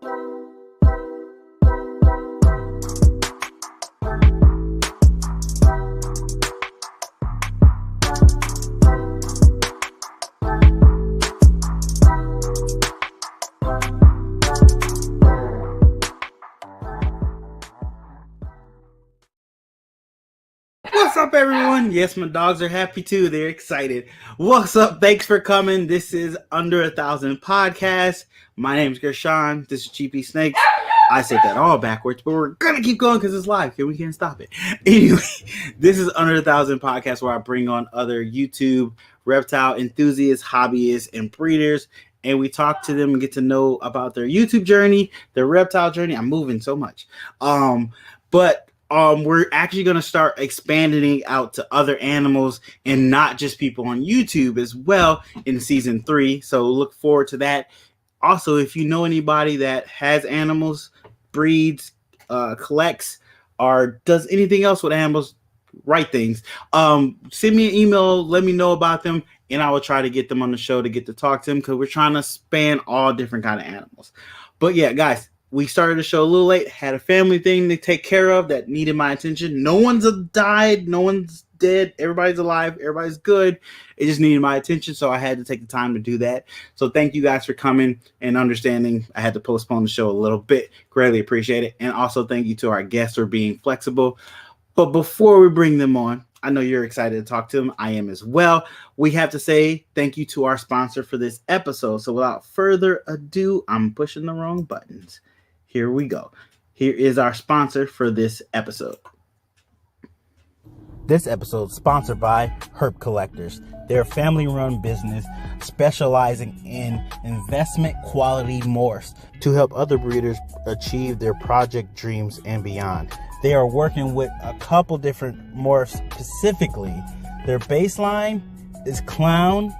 What's up, everyone? Yes, my dogs are happy too. They're excited. What's up? Thanks for coming. This is Under 1,000 Podcast. My name's Gershon. This is gpsnakes. I said that all backwards, but we're gonna keep going because it's live and we can't stop it. Anyway, this is Under 1,000 Podcast, where I bring on other YouTube reptile enthusiasts, hobbyists, and breeders, and we talk to them and get to know about their YouTube journey, their reptile journey. I'm moving so much. We're actually going to start expanding it out to other animals and not just people on YouTube as well in season 3. So look forward to that. Also, if you know anybody that has animals, breeds, collects, or does anything else with animals, write things. Send me an email. Let me know about them, and I will try to get them on the show to get to talk to them, because we're trying to span all different kind of animals. But yeah, guys, we started the show a little late, had a family thing to take care of that needed my attention. No one's died, no one's dead, everybody's alive, everybody's good. It just needed my attention, so I had to take the time to do that. So thank you guys for coming and understanding. I had to postpone the show a little bit. Greatly appreciate it. And also thank you to our guests for being flexible. But before we bring them on, I know you're excited to talk to them. I am as well. We have to say thank you to our sponsor for this episode. So without further ado, I'm pushing the wrong buttons. Here we go. Here is our sponsor for this episode. This episode is sponsored by Herp Collectors. They're a family-run business specializing in investment quality morphs to help other breeders achieve their project dreams and beyond. They are working with a couple different morphs specifically. Their baseline is Clown,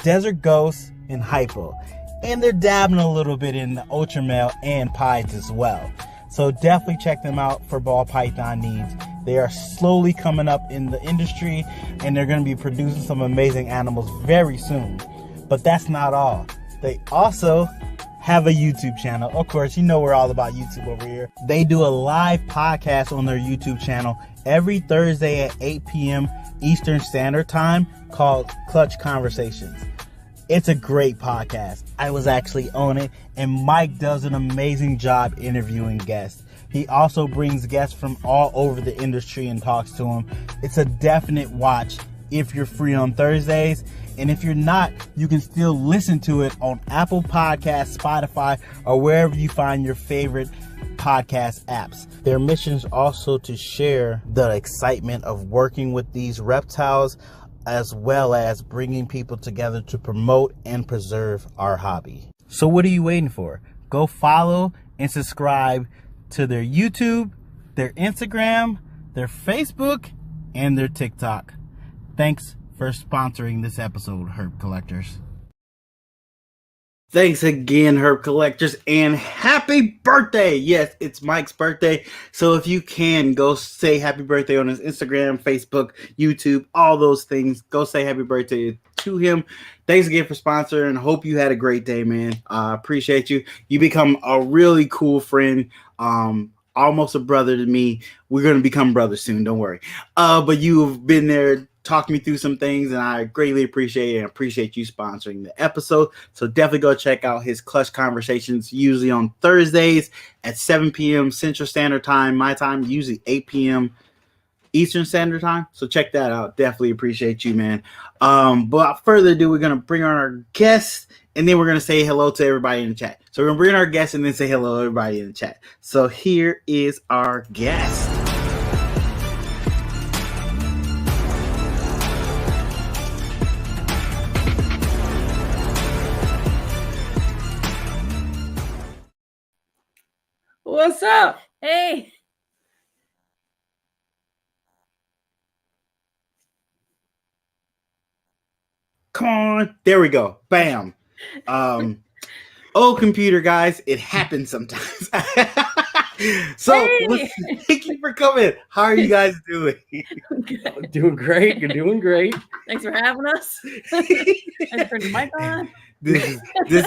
Desert Ghost, and Hypo. And they're dabbing a little bit in the ultra male and pies as well. So definitely check them out for ball python needs. They are slowly coming up in the industry, and they're going to be producing some amazing animals very soon. But that's not all. They also have a YouTube channel. Of course, you know we're all about YouTube over here. They do a live podcast on their YouTube channel every Thursday at 8 p.m. Eastern Standard Time called Clutch Conversations. It's a great podcast. I was actually on it, and Mike does an amazing job interviewing guests. He also brings guests from all over the industry and talks to them. It's a definite watch if you're free on Thursdays. And if you're not, you can still listen to it on Apple Podcasts, Spotify, or wherever you find your favorite podcast apps. Their mission is also to share the excitement of working with these reptiles, as well as bringing people together to promote and preserve our hobby. So what are you waiting for? Go follow and subscribe to their YouTube, their Instagram, their Facebook, and their TikTok. Thanks for sponsoring this episode, Herp Collectors. Thanks again, Herp Collectors, and happy birthday! Yes, it's Mike's birthday, so if you can, go say happy birthday on his Instagram, Facebook, YouTube, all those things. Go say happy birthday to him. Thanks again for sponsoring. Hope you had a great day, man. Appreciate you. You become a really cool friend, almost a brother to me. We're going to become brothers soon, don't worry. But you've been there, talked me through some things, and I greatly appreciate it, and appreciate you sponsoring the episode. So definitely go check out his Clutch Conversations, usually on Thursdays at 7 p.m. Central Standard Time, my time, usually 8 p.m. Eastern Standard Time. So check that out. Definitely appreciate you, man. But without further ado, we're going to bring on our guests, and then we're going to say hello to everybody in the chat. So we're going to bring in our guests and then say hello to everybody in the chat. So here is our guest. What's up? Hey. Come on. There we go. Bam. Oh, computer guys, it happens sometimes. So Hey. thank you for coming. How are you guys doing? Doing great. You're doing great. Thanks for having us. Thanks for turning the mic on. This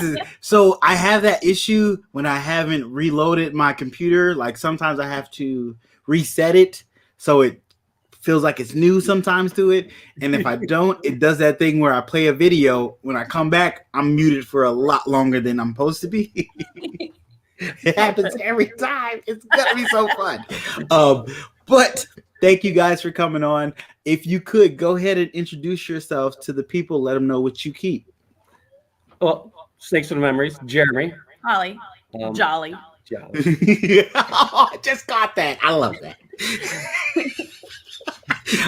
is so I have that issue when I haven't reloaded my computer. Like sometimes I have to reset it so it feels like it's new sometimes to it. And if I don't, it does that thing where I play a video. When I come back, I'm muted for a lot longer than I'm supposed to be. It happens every time. It's gonna be so fun. But thank you guys for coming on. If you could go ahead and introduce yourselves to the people, let them know what you keep. Well, Snakes for the Memories, Jeremy. Holly. Jolly. I just got that. I love that.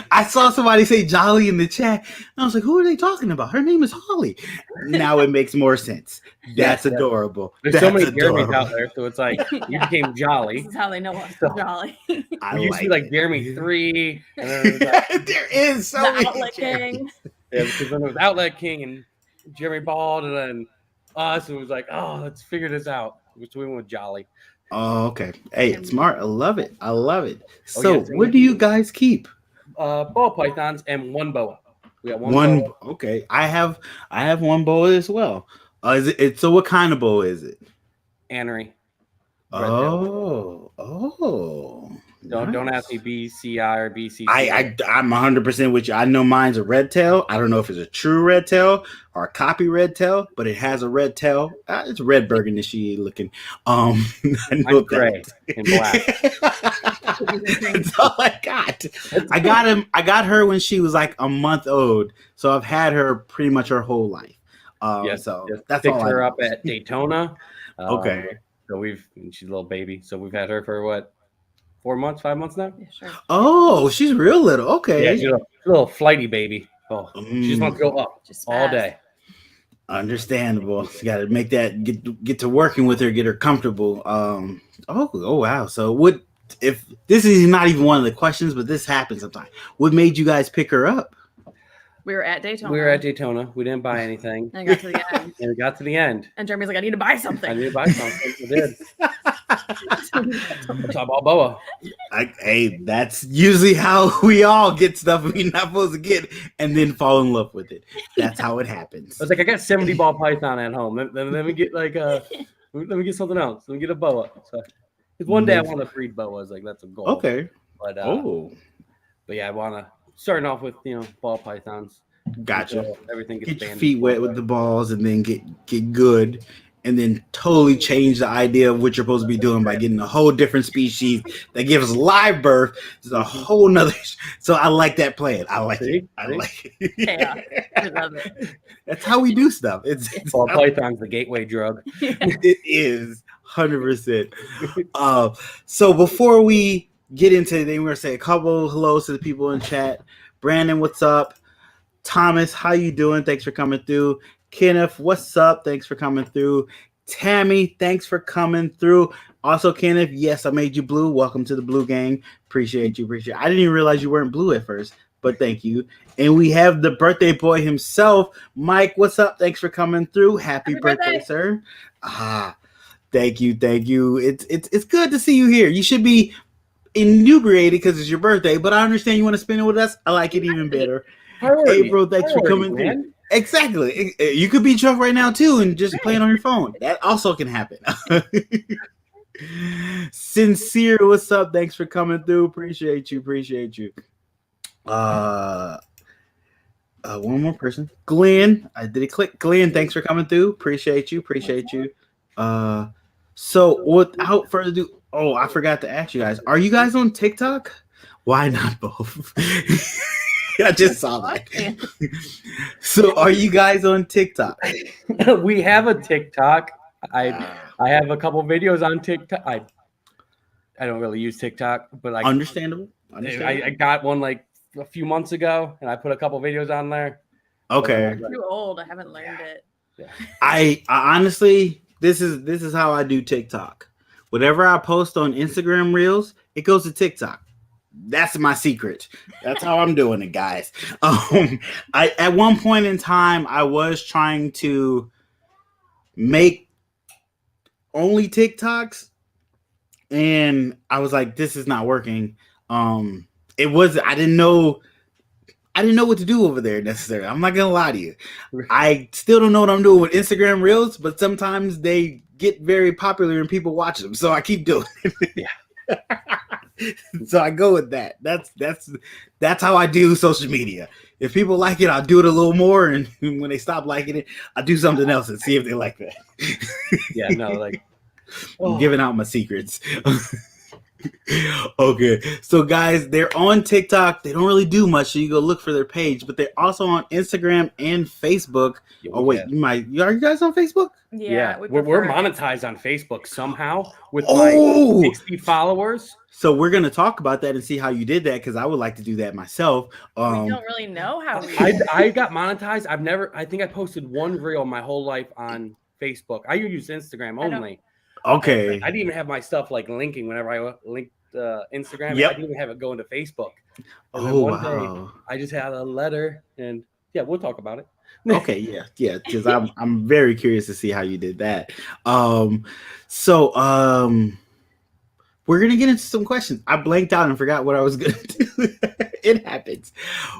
I saw somebody say Jolly in the chat. And I was like, who are they talking about? Her name is Holly. Now it makes more sense. That's adorable. There's so many Jeremys out there, so it's like you became Jolly. This is how they know us. Jolly. You used to be like Jeremy 3. And then like, there is so many Outlet King. Yeah, because then it was Outlet King and Jeremy Bald, and then us. It was like, oh, let's figure this out. So we went with Jolly. Oh, okay. Hey, it's smart. I love it. I love it. So, what do you guys keep? Ball pythons and one boa. We got one boa. Okay, I have one boa as well. Is it so? What kind of boa is it? Anery. Oh. Don't ask me BCI or BCC. I'm 100% with you. I know mine's a red tail. I don't know if it's a true red tail or a copy red tail, but it has a red tail. It's red burgundy looking. I know gray and black. That's all I got. I got her when she was like a month old, so I've had her pretty much her whole life. So that's picked all her up at Daytona. Okay. So she's a little baby. So we've had her for what? 4 months, 5 months now? Yeah, sure. Oh, she's real little. Okay. Yeah, she's a little flighty baby. Oh, she just wants to go up all day. Understandable. You got to make that get to working with her, get her comfortable. Oh wow. So if this is not even one of the questions, but this happens sometimes. What made you guys pick her up? We were at Daytona. We didn't buy anything. And got to the end. And we got to the end. And Jeremy's like, I need to buy something. We did. Talk about boa. Hey, that's usually how we all get stuff we're not supposed to get and then fall in love with it. That's how it happens. I was like, I got 70 ball python at home. Let me get let me get something else. Let me get a boa. So one day I want to breed boas. Like that's a goal. Okay. But yeah, I want to starting off with ball pythons. Gotcha. Everything gets get your feet wet with the balls and then get good. And then totally change the idea of what you're supposed to be doing by getting a whole different species that gives live birth. It's a whole nother. So I like that plan. I like it. I like it. Yeah, I love it. That's how we do stuff. It's ball python's the gateway drug. It is 100%. So before we get into anything, we're gonna say a couple of hellos to the people in chat. Brandon, what's up? Thomas, how you doing? Thanks for coming through. Kenneth, what's up? Thanks for coming through. Tammy, thanks for coming through. Also, Kenneth, yes, I made you blue. Welcome to the blue gang. Appreciate you. I didn't even realize you weren't blue at first, but thank you. And we have the birthday boy himself. Mike, what's up? Thanks for coming through. Happy birthday, sir. Thank you. It's good to see you here. You should be inebriated because it's your birthday, but I understand you want to spend it with us. I like it even better. April, thanks for coming through. Exactly. You could be drunk right now too and just playing on your phone. That also can happen. Sincere, what's up? Thanks for coming through. Appreciate you. One more person. Glenn, I did it click. Glenn, thanks for coming through. Appreciate you. So without further ado, I forgot to ask you guys. Are you guys on TikTok? Why not both? I just saw that. So are you guys on TikTok? We have a TikTok. I have a couple videos on TikTok. I don't really use TikTok, but Understandable. I got one like a few months ago, and I put a couple videos on there. Okay. I'm too old. I haven't learned it. Yeah. I honestly, this is how I do TikTok. Whatever I post on Instagram Reels, it goes to TikTok. That's my secret. That's how I'm doing it, guys. I at one point in time I was trying to make only TikToks, and I was like, this is not working. I didn't know I didn't know what to do over there necessarily. I'm not gonna lie to you. I still don't know what I'm doing with Instagram Reels, but sometimes they get very popular and people watch them, so I keep doing it. Yeah. So I go with that. That's how I do social media. If people like it, I'll do it a little more, and when they stop liking it, I'll do something else and see if they like that. Yeah, no, like I'm giving out my secrets. Okay, so guys, they're on TikTok. They don't really do much, so you go look for their page. But they're also on Instagram and Facebook. Oh wait, are you guys on Facebook? Yeah, we're monetized on Facebook somehow with Oh! like 60 followers. So we're gonna talk about that and see how you did that, because I would like to do that myself. We don't really know how we. I got monetized. I think I posted one reel my whole life on Facebook. I use Instagram only. Okay. I didn't even have my stuff like linking whenever I linked Instagram. Yep. I didn't even have it go into Facebook. And then Oh one wow. day I just had a letter, and yeah, we'll talk about it. Okay, yeah, because I'm very curious to see how you did that. We're gonna get into some questions. I blanked out and forgot what I was gonna do. It happens.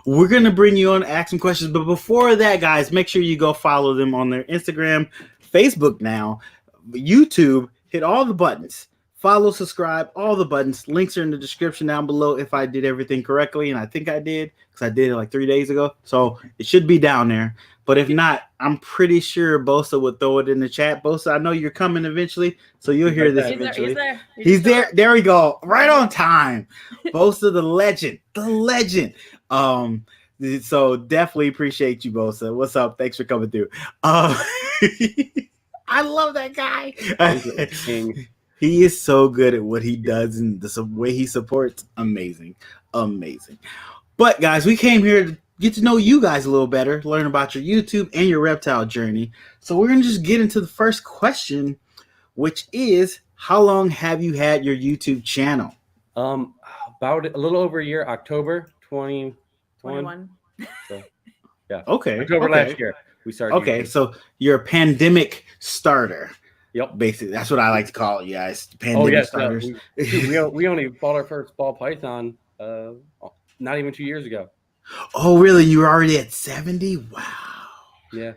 We're gonna bring you on, ask some questions, but before that, guys, make sure you go follow them on their Instagram, Facebook now, YouTube. Hit all the buttons. Follow, subscribe, all the buttons. Links are in the description down below if I did everything correctly, and I think I did because I did it like 3 days ago. So it should be down there. But if not, I'm pretty sure Bosa would throw it in the chat. Bosa, I know you're coming eventually, so you'll hear this eventually. He's there. There we go. Right on time. Bosa, the legend. The legend. So definitely appreciate you, Bosa. What's up? Thanks for coming through. I love that guy. He is so good at what he does, and the way he supports. Amazing. But guys, we came here to get to know you guys a little better, learn about your YouTube and your reptile journey. So we're going to just get into the first question, which is, how long have you had your YouTube channel? About a little over a year, October 2021. So, yeah. Okay. October last year we started. Okay, YouTube. So you're a pandemic starter. Yep. Basically, that's what I like to call it, guys. Pandemic starters. We only bought our first ball python not even 2 years ago. Oh, really? You were already at 70? Wow. Yeah.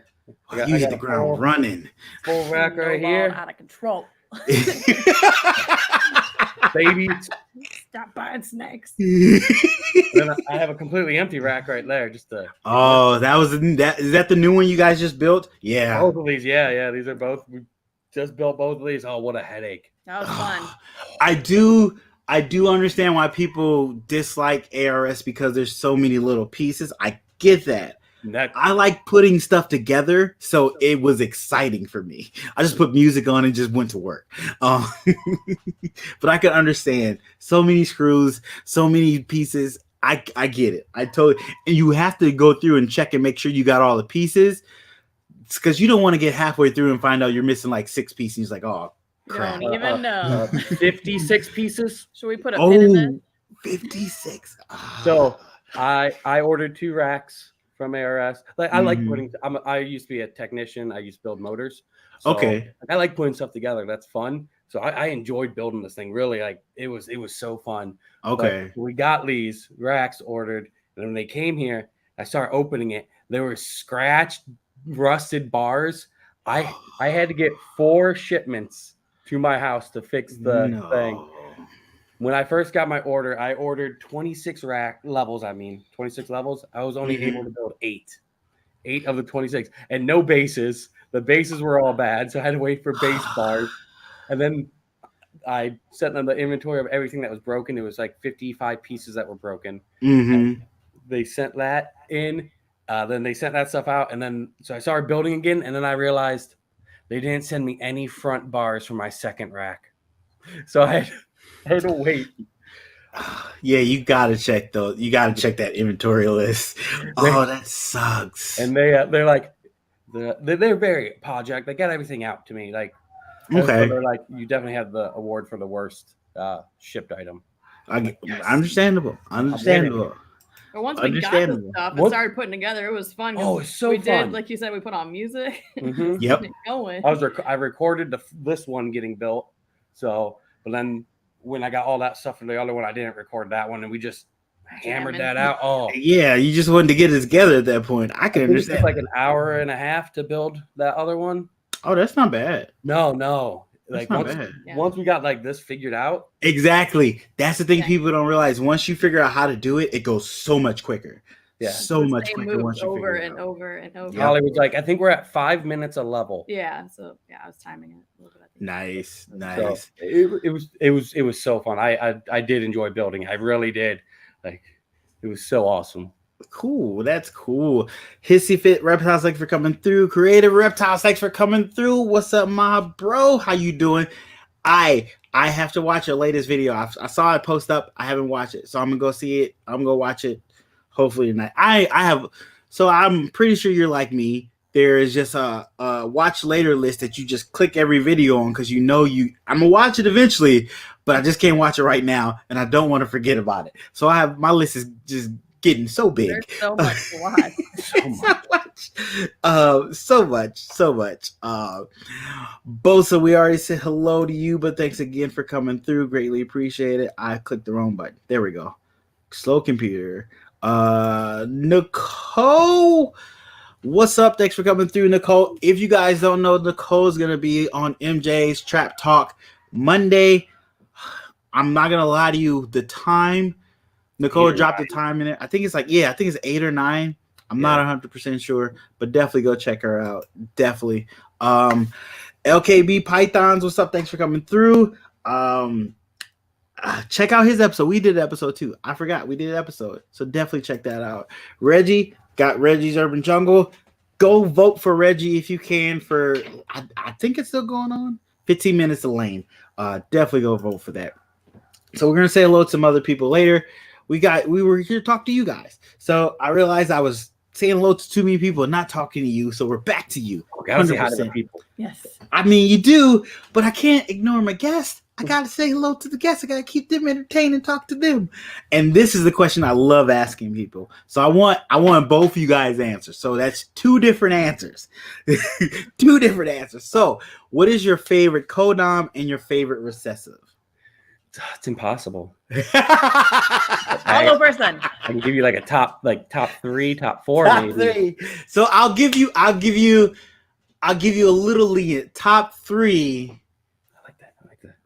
You hit the ground running. Full rack right here. Out of control. Baby. Stop buying snakes. Then I have a completely empty rack right there. Is that the new one you guys just built? Yeah. Both of these, yeah. These are both. We just built both of these. Oh, what a headache. That was fun. I do understand why people dislike ARS because there's so many little pieces. I get that. I like putting stuff together, so it was exciting for me. I just put music on and just went to work. But I could understand so many screws, so many pieces. I get it. And you have to go through and check and make sure you got all the pieces, because you don't want to get halfway through and find out you're missing like 6 pieces. He's like, oh, crap. Don't even know. 56 pieces. Should we put a pin in it? 56. So I ordered 2 racks from ARS. Like I like putting. I used to be a technician. I used to build motors. So okay. I like putting stuff together. That's fun. So I enjoyed building this thing. Really, like it was so fun. Okay. But we got these racks ordered, and when they came here, I started opening it. There were scratched, rusted bars. I had to get 4 shipments to my house to fix the thing. When I first got my order, I ordered 26 levels. I was only able to build 8 of the 26, and no bases. The bases were all bad, so I had to wait for base bars. And then I set on the inventory of everything that was broken. It was like 55 pieces that were broken. Mm-hmm. They sent that in. Then they sent that stuff out, and then so I started building again, and then I realized they didn't send me any front bars for my second rack, so I had to wait. Yeah, you gotta check though. You gotta check that inventory list. Oh, that sucks. And they're like, they're very project. They got everything out to me. Like, okay, they're like, you definitely have the award for the worst shipped item. Understandable. But once we got the stuff and started putting together, it was fun. Oh, it's so we fun. did, like you said, we put on music. Mm-hmm. Yep. Going. I recorded this one getting built. So, but then when I got all that stuff for the other one, I didn't record that one, and we just hammered that out. Oh, yeah, you just wanted to get it together at that point. I can understand. It was like an hour and a half to build that other one. Oh, that's not bad. No. Like once we got like this figured out. Exactly. That's the thing people don't realize. Once you figure out how to do it, it goes so much quicker. Yeah. So much quicker once you over figure it and out. over and over. Holly was like, I think we're at 5 minutes a level. Yeah. So I was timing it a little bit. Nice. So it was so fun. I did enjoy building. I really did. Like it was so awesome. Cool. That's cool. Hissy Fit Reptiles, thanks for coming through. Creative Reptiles, thanks for coming through. What's up, my bro? How you doing? I have to watch your latest video. I saw it post up. I haven't watched it, so I'm gonna go see it. I'm gonna watch it hopefully tonight. I have. So I'm pretty sure you're like me. There is just a watch later list that you just click every video on because I'm gonna watch it eventually, but I just can't watch it right now, and I don't want to forget about it. So my list is just getting so big. There's so much to watch. So much. Bosa, we already said hello to you, but thanks again for coming through. Greatly appreciate it. I clicked the wrong button. There we go. Slow computer. Nicole, what's up? Thanks for coming through, Nicole. If you guys don't know, Nicole's gonna be on MJ's Trap Talk Monday. I'm not gonna lie to you, the time Nicole dropped the time in it. I think it's 8 or 9. I'm not 100% sure, but definitely go check her out. Definitely. LKB Pythons, what's up? Thanks for coming through. Check out his episode. We did an episode too. I forgot we did an episode, so definitely check that out. Reggie got Reggie's Urban Jungle. Go vote for Reggie if you can. For I think it's still going on. 15 minutes of lane. Definitely go vote for that. So we're gonna say hello to some other people later. We were here to talk to you guys. So I realized I was saying hello to too many people and not talking to you. So we're back to you. Gotta say hi to the people. Yes. I mean, you do, but I can't ignore my guests. I gotta say hello to the guests. I gotta keep them entertained and talk to them. And this is the question I love asking people. So I want both of you guys' answers. So that's 2 different answers. 2 different answers. So what is your favorite codom and your favorite recessive? It's impossible. I'll go first then. I can give you like a top 3, top 4. Top maybe. 3. So I'll give you a little lead. Top 3. I like that.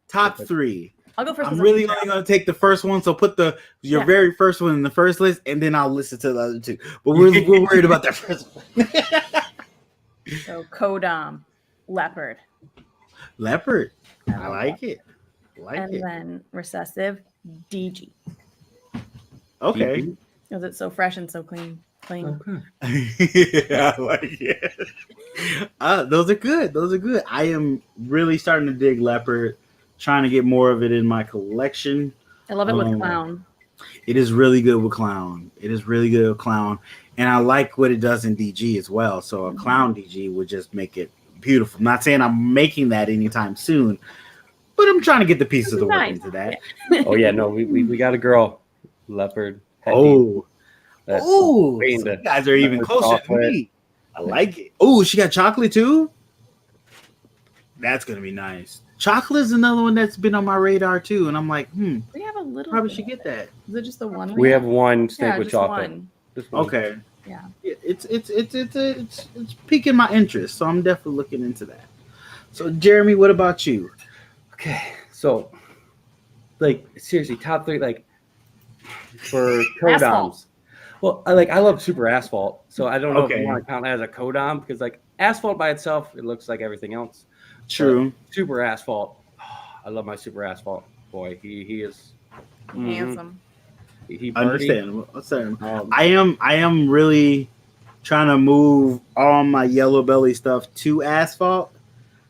Top 3. I'll go first. I'm really only going to take the first one. So put your very first one in the first list, and then I'll listen to the other 2. But we're worried about that first one. So codom, leopard. Leopard. I like it. Then recessive, DG. Okay. Because it's so fresh and so clean. Okay. I like it. Those are good. I am really starting to dig leopard, trying to get more of it in my collection. I love it with clown. It is really good with clown. And I like what it does in DG as well. So a clown DG would just make it beautiful. I'm not saying I'm making that anytime soon, but I'm trying to get the pieces of the work into that. Oh yeah, no, we got a girl, leopard. Oh, you guys are even closer to me. I like it. Oh, she got chocolate too. That's gonna be nice. Chocolate is another one that's been on my radar too, and I'm like, we have a little. Probably should get that. Is it just the one? We have one snake with chocolate. One. Okay. Yeah. It's piquing my interest, so I'm definitely looking into that. So Jeremy, what about you? Okay, so like seriously, top 3 like for codoms. Well, I love super asphalt, so I don't know if you want to count that as a codom because like asphalt by itself, it looks like everything else. True. But super asphalt. I love my super asphalt boy. He is handsome. He understand. I am really trying to move all my yellow belly stuff to asphalt,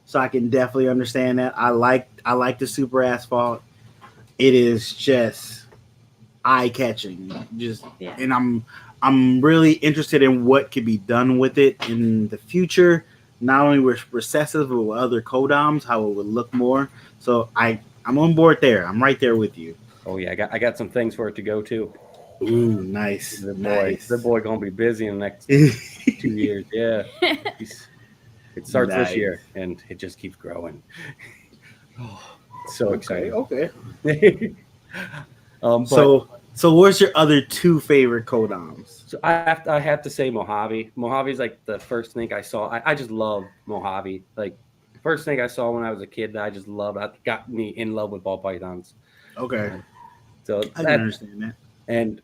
so I can definitely understand that. I like the super asphalt. It is just eye catching. And I'm really interested in what could be done with it in the future. Not only with recessive but with other codoms, how it would look more. So I'm on board there. I'm right there with you. Oh yeah, I got some things for it to go to. Ooh, nice. The boy gonna be busy in the next 2 years. Yeah, it starts this year and it just keeps growing. Oh, so exciting. Okay. So what's your other two favorite codoms? So I have to say Mojave. Mojave is like the first snake I saw. I just love Mojave. Like first snake I saw when I was a kid that I just loved. That got me in love with ball pythons. Okay. So I can understand that. And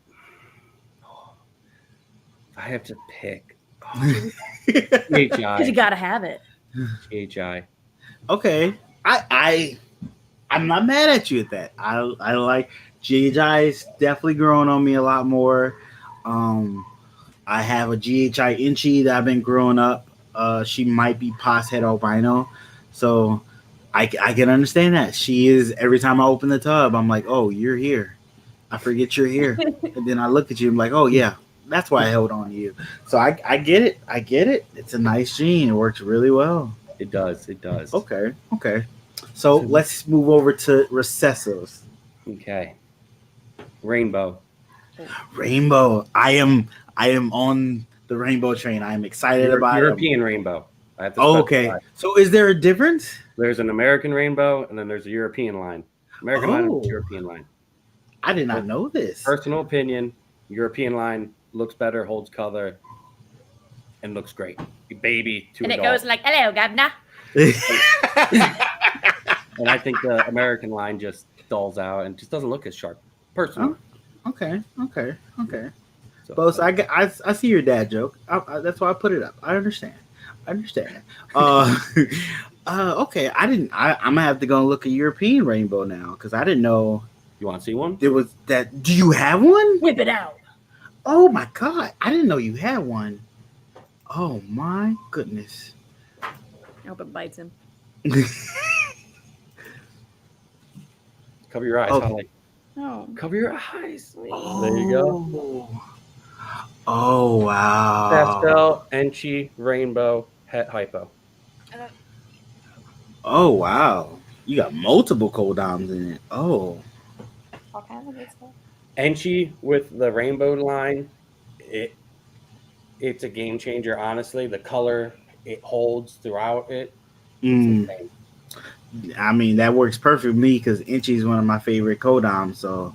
if I have to pick, Because you gotta have it. GHI. Okay. I'm not mad at you at that. I like GHI is definitely growing on me a lot more. I have a GHI Inchi that I've been growing up. She might be pos head albino, so I can understand that. She is, every time I open the tub, I'm like, oh, you're here. I forget you're here, and then I look at you, I'm like, oh yeah, that's why I held on to you. So I get it. I get it. It's a nice gene. It works really well. It does. Okay. So let's move over to recessives. Okay. Rainbow. I am on the rainbow train. I am excited about European rainbow. I have to okay. So is there a difference? There's an American rainbow and then there's a European line. American line and European line. I did not know this. Personal opinion, European line looks better, holds color, and looks great. Baby to and adult. it goes like, hello, governor. And I think the American line just dulls out and just doesn't look as sharp. Personally. Okay. So, Both, I see your dad joke. That's why I put it up. I understand. Okay. I'm gonna have to go and look at European rainbow now because I didn't know. You want to see one? There was that. Do you have one? Whip it out. Oh my God! I didn't know you had one. Oh my goodness! I hope it bites him. Cover your eyes, Holly. Oh. Cover your eyes. Oh. There you go. Oh wow! Pastel, Enchi, Rainbow, Het Hypo. Oh wow! You got multiple codoms in it. Oh. All kinds of good stuff. Enchi with the rainbow line, it's a game changer. Honestly, the color it holds throughout it. I mean, that works perfect for me because Inchi is one of my favorite codoms. So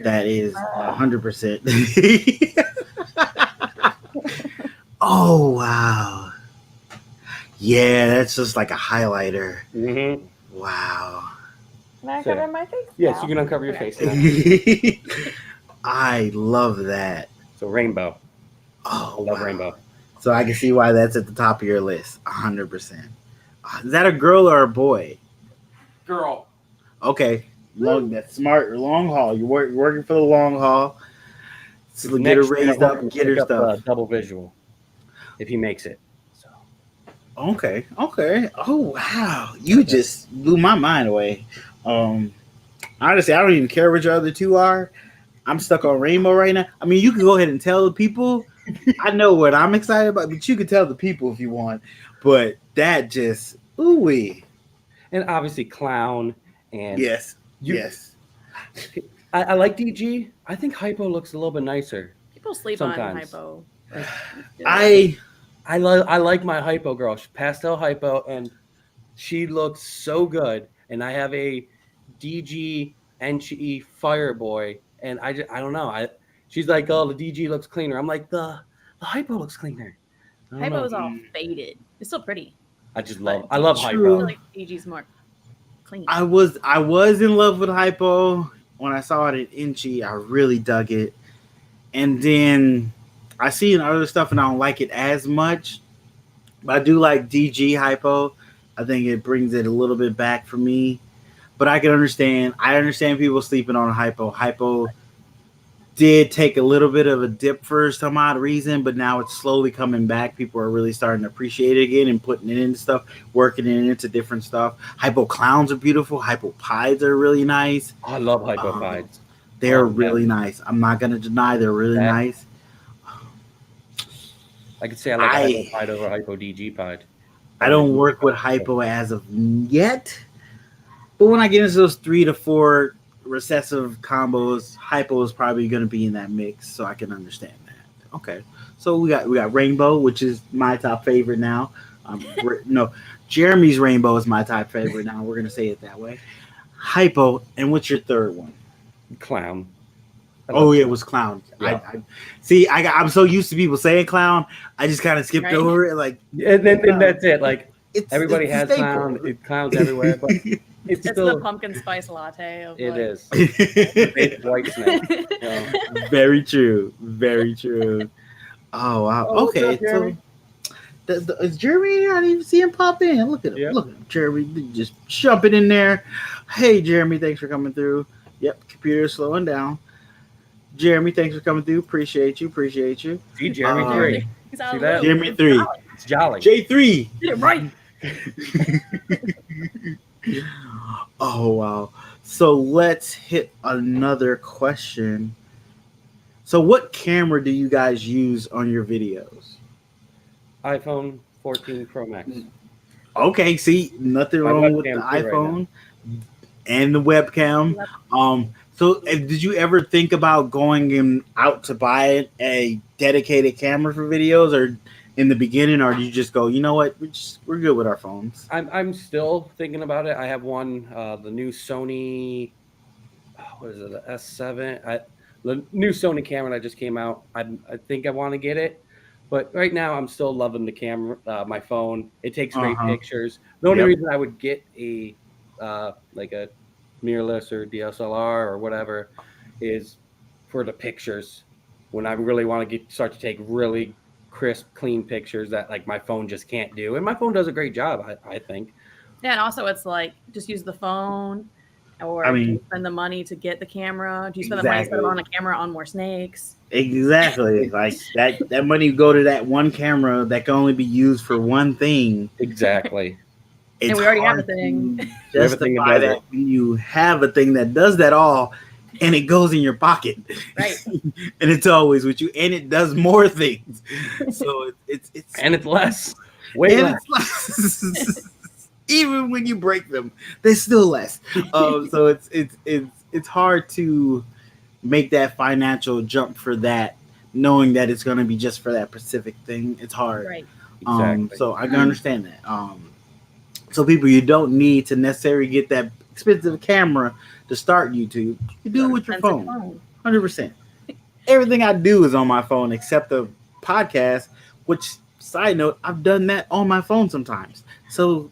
that is 100%. Oh wow! Yeah, that's just like a highlighter. Mm-hmm. Wow. Can I cover my face? Yes, you can uncover your face. I love that. So rainbow. Oh, I love rainbow. So I can see why that's at the top of your list. 100%. Is that a girl or a boy? Girl. Okay. That's smart. Long haul. You're working for the long haul. So get her raised up and get her stuff. Double visual. If he makes it. So. Okay. Oh wow. You just blew my mind away. Honestly, I don't even care what your other two are. I'm stuck on rainbow right now. I mean, you can go ahead and tell the people. I know what I'm excited about, but you can tell the people if you want. But that just ooh-wee. And obviously clown and yes. I like DG. I think hypo looks a little bit nicer. People sleep sometimes. on hypo. I like my hypo girl. She's pastel hypo, and she looks so good. And I have a DG Enchi Fireboy, and I don't know. She's like, oh, the DG looks cleaner. I'm like, the hypo looks cleaner. Hypo's all faded. It's still pretty. I love hypo. I feel like DG's more clean. I was in love with hypo when I saw it in Inchi. I really dug it, and then I see in other stuff, and I don't like it as much. But I do like DG hypo. I think it brings it a little bit back for me. But I can understand. I understand people sleeping on hypo. Hypo did take a little bit of a dip for some odd reason, but now it's slowly coming back. People are really starting to appreciate it again and putting it into stuff, working it into different stuff. Hypo clowns are beautiful. Hypo pies are really nice. I love hypo pies. They're really nice. I'm not going to deny they're really nice. I could say I like hypo pied over hypo DG pied. I don't work with hypo as of yet, but when I get into those 3 to 4 recessive combos, hypo is probably going to be in that mix, so I can understand that. Okay, so we got rainbow, which is my top favorite now. No, Jeremy's rainbow is my top favorite now. We're going to say it that way. Hypo, and what's your third one? Clown. Oh, yeah, it was clown. Yeah. I'm so used to people saying clown. I just kind of skipped over it. Like, and then that's it. Like everybody it's has clown. Clowns everywhere, but it's still the pumpkin spice latte. It is. It's white snake. Yeah. Very true. Very true. Oh wow. Okay. So is Jeremy in here? I didn't even see him pop in. Look at him. Yep. Look at him. Jeremy just jumping in there. Hey Jeremy, thanks for coming through. Yep, computer's slowing down. Jeremy, thanks for coming through. Appreciate you. See Jeremy 3. See that? Jeremy 3. It's jolly. J3. Yeah, right. Oh wow. So let's hit another question. So what camera do you guys use on your videos? iPhone 14 Pro Max. Okay, see, nothing wrong with the iPhone and the webcam. So did you ever think about going out to buy a dedicated camera for videos, or in the beginning, or do you just go, you know what, we're good with our phones? I'm still thinking about it. I have one, the new Sony, what is it, the S7? The new Sony camera that just came out. I think I want to get it, but right now I'm still loving the camera, my phone. It takes great pictures. The only reason I would get a like a mirrorless or DSLR or whatever is for the pictures. When I really want to start to take really crisp, clean pictures that like my phone just can't do, and my phone does a great job, I think. Yeah, and also it's like just use the phone. Or do you spend the money to get the camera? Do you spend the money to spend on a camera on more snakes? Exactly. Like that money go to that one camera that can only be used for one thing. Exactly. And we already have a thing. Justify that when you have a thing that does that all, and it goes in your pocket. Right. And it's always with you, and it does more things. So it's and it's less. Way less. It's less. Even when you break them, they're still less. So it's hard to make that financial jump for that, knowing that it's going to be just for that specific thing. It's hard. Right. Exactly. So I can understand that. So people, you don't need to necessarily get that expensive camera to start YouTube. You do it with your phone. 100%. Everything I do is on my phone except the podcast. Which, side note, I've done that on my phone sometimes. So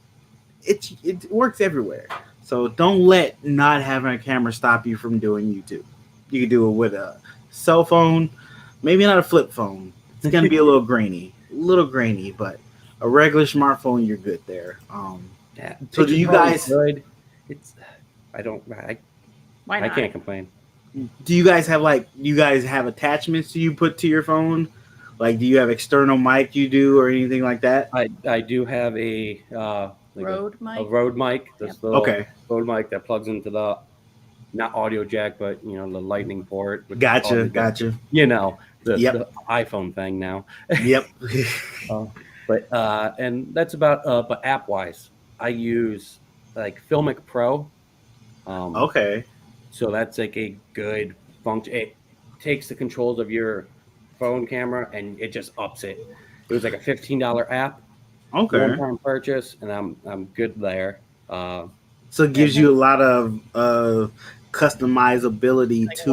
it works everywhere. So don't let not having a camera stop you from doing YouTube. You can do it with a cell phone, maybe not a flip phone. It's going to be a little grainy, but a regular smartphone, you're good there. So do you guys? Good. I can't complain. Do you guys have attachments you put to your phone? Like, do you have external mic you do or anything like that? I do have a Rode mic. A Rode mic. This little Rode mic that plugs into the not audio jack, but the lightning port. Gotcha. You know the iPhone thing now. Yep. But and that's about. But app wise, I use like Filmic Pro. So that's like a good function. It takes the controls of your phone camera and it just ups it. It was like a $15 app. One-time purchase, and I'm good there. So it gives you a lot of customizability like to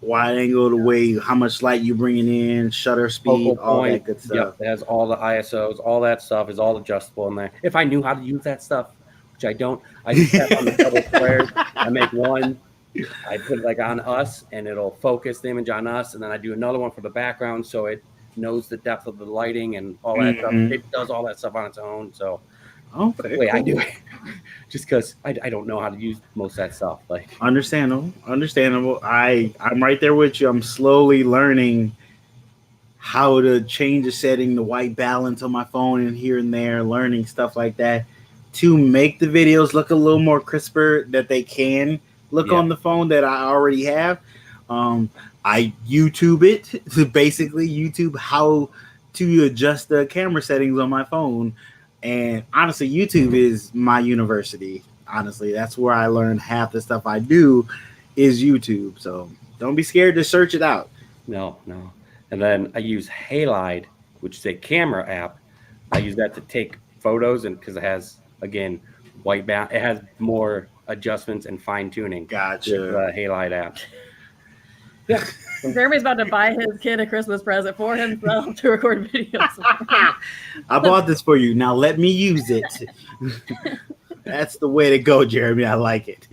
wide angle, the way how much light you bringing in, shutter speed, all that good stuff. Yep, it has all the ISOs, all that stuff is all adjustable in there. If I knew how to use that stuff, which I don't, I just tap on the double squares. I make one, I put it like on us, and it'll focus the image on us, and then I do another one for the background, so it knows the depth of the lighting and all that stuff. It does all that stuff on its own. So the way I do it, just because I don't know how to use most of that stuff. Like understandable. I'm right there with you. I'm slowly learning how to change the setting, the white balance on my phone, and here and there, learning stuff like that to make the videos look a little more crisper that they can look on the phone that I already have. I YouTube it to basically YouTube how to adjust the camera settings on my phone. And honestly, YouTube is my university. Honestly, that's where I learn half the stuff I do is YouTube. So don't be scared to search it out. No. And then I use Halide, which is a camera app. I use that to take photos, and because it has, again, white balance, it has more adjustments and fine tuning. Gotcha. With the Halide app. Yeah. Jeremy's about to buy his kid a Christmas present for himself to record videos. I bought this for you. Now let me use it. That's the way to go, Jeremy. I like it.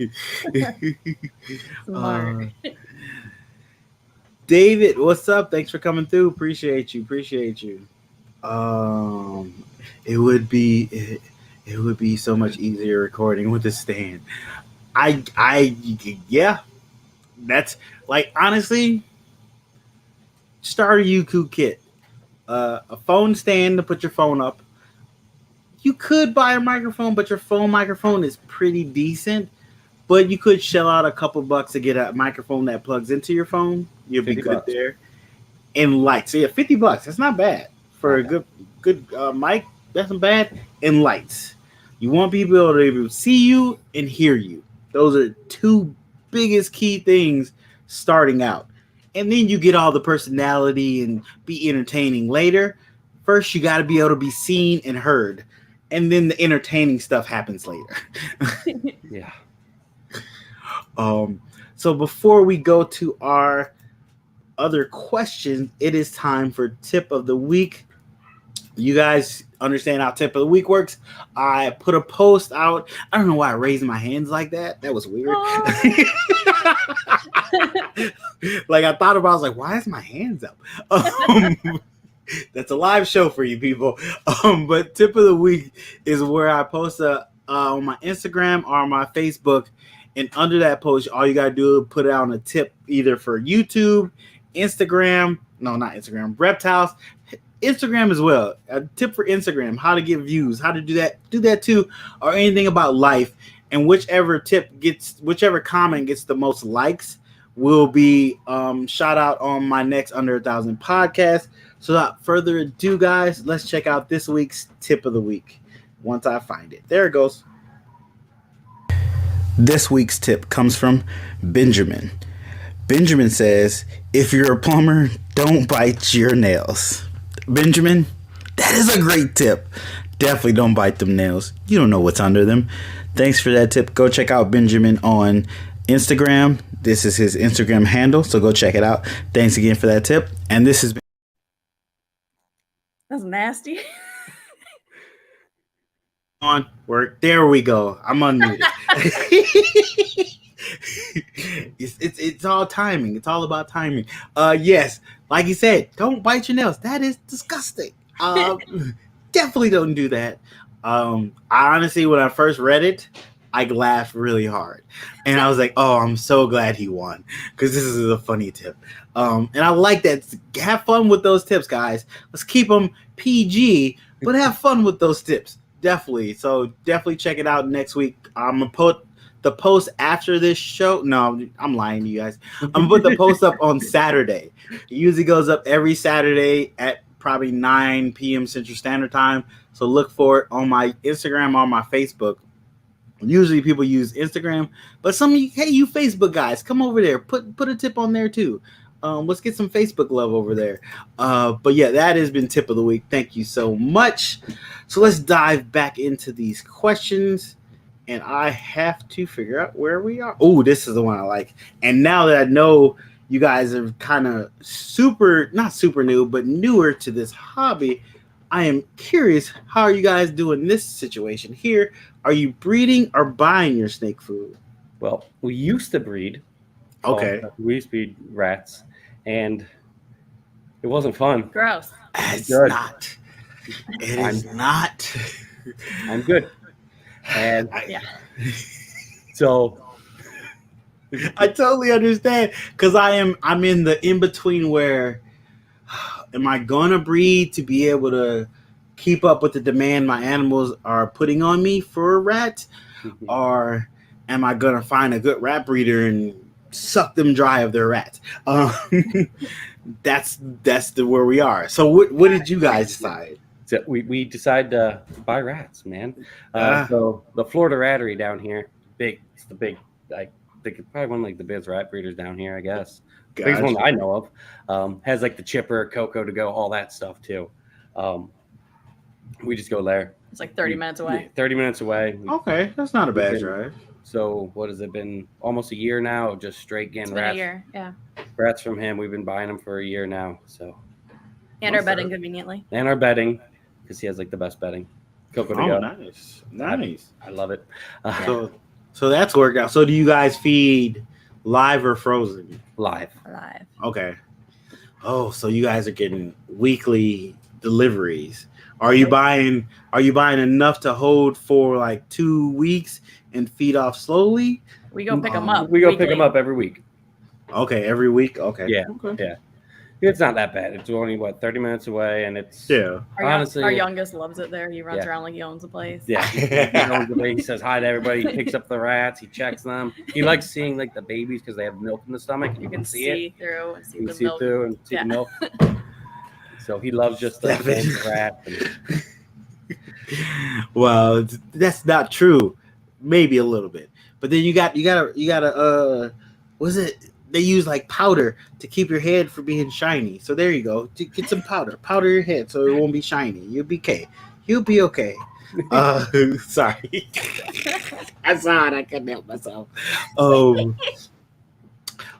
Smart. David, what's up? Thanks for coming through. Appreciate you. It would be so much easier recording with a stand. Yeah. That's like, honestly, start a Yuku kit. A phone stand to put your phone up. You could buy a microphone, but your phone microphone is pretty decent. But you could shell out a couple bucks to get a microphone that plugs into your phone. You'll be good there. And lights. So yeah, $50. That's not bad for a good mic. That's not bad. And lights. You want people to be able to see you and hear you. Those are two biggest key things starting out. And then you get all the personality and be entertaining later. First, you got to be able to be seen and heard. And then the entertaining stuff happens later. Yeah. So before we go to our other questions, it is time for tip of the week. You guys understand how tip of the week works. I put a post out. I don't know why I raised my hands like that. That was weird. Like I thought about, I was like, why is my hands up? That's a live show for you people. But tip of the week is where I post on my Instagram or my Facebook. And under that post, all you got to do is put out a tip either for YouTube, Instagram. No, not Instagram. Reptiles. Instagram as well. A tip for Instagram, how to get views, how to do that too, or anything about life. And whichever comment gets the most likes will be shout out on my next Under 1,000 podcast. So without further ado, guys, let's check out this week's tip of the week. Once I find it. There it goes. This week's tip comes from Benjamin. Benjamin says, if you're a plumber, don't bite your nails. Benjamin, that is a great tip. Definitely don't bite them nails. You don't know what's under them. Thanks for that tip. Go check out Benjamin on Instagram. This is his Instagram handle, so go check it out. Thanks again for that tip. And this has been... That's nasty. On work. There we go. I'm unmuted. It's all timing. It's all about timing. Yes, like you said, don't bite your nails. That is disgusting. Definitely don't do that. I honestly, when I first read it, I laughed really hard, and I was like, "Oh, I'm so glad he won," because this is a funny tip. And I like that. Have fun with those tips, guys. Let's keep them PG, but have fun with those tips. Definitely. So definitely check it out next week. I'm gonna put the post after this show. No, I'm lying to you guys. I'm gonna put the post up on Saturday. It usually goes up every Saturday at probably 9 p.m. Central Standard Time. So look for it on my Instagram or my Facebook. Usually people use Instagram, but some of you, hey, you Facebook guys, come over there. Put a tip on there too. Let's get some Facebook love over there. But yeah, that has been tip of the week. Thank you so much. So let's dive back into these questions. And I have to figure out where we are. Oh, this is the one I like. And now that I know you guys are kind of not super new, but newer to this hobby, I am curious, how are you guys doing this situation here? Are you breeding or buying your snake food? Well, we used to breed. Okay. We used to breed rats, and it wasn't fun. Gross. It's not. It is not. I'm good. And Yeah. So I totally understand, because I'm in the in-between where am I gonna breed to be able to keep up with the demand my animals are putting on me for a rat, or am I gonna find a good rat breeder and suck them dry of their rats? That's where we are. So what did you guys decide? So we decided to buy rats, man. So the Florida Rattery down here, it's the big, I think it's probably one of like the biggest rat breeders down here, I guess. Gotcha. Biggest one I know of. Has like the chipper, cocoa to go, all that stuff too. We just go there. It's like 30 minutes away. 30 minutes away. Okay, that's not a bad drive. So what has it been? Almost a year now of just straight getting It's been rats. a year, yeah. Rats from him. We've been buying them for a year now. So. And our bedding conveniently. And our bedding, because he has like the best bedding. Coco to go. Nice. I love it. So that's worked out. So do you guys feed live or frozen? Live. Okay. Oh, so you guys are getting weekly deliveries. Are you buying enough to hold for like 2 weeks and feed off slowly? We go pick them up. We go pick them up every week. Okay, every week. Okay. Yeah. Okay. Yeah. It's not that bad. It's only 30 minutes away, and it's honestly our youngest loves it there. He runs around like he owns the place. Yeah, he says hi to everybody. He picks up the rats. He checks them. He likes seeing like the babies because they have milk in the stomach. You can see it through and see you the can milk. See through and see the milk. So he loves just the rat. Well, that's not true. Maybe a little bit, but then you gotta. Was it? They use like powder to keep your head from being shiny. So there you go. Get some powder your head so it won't be shiny. You'll be okay. Sorry. I saw it. I couldn't help myself.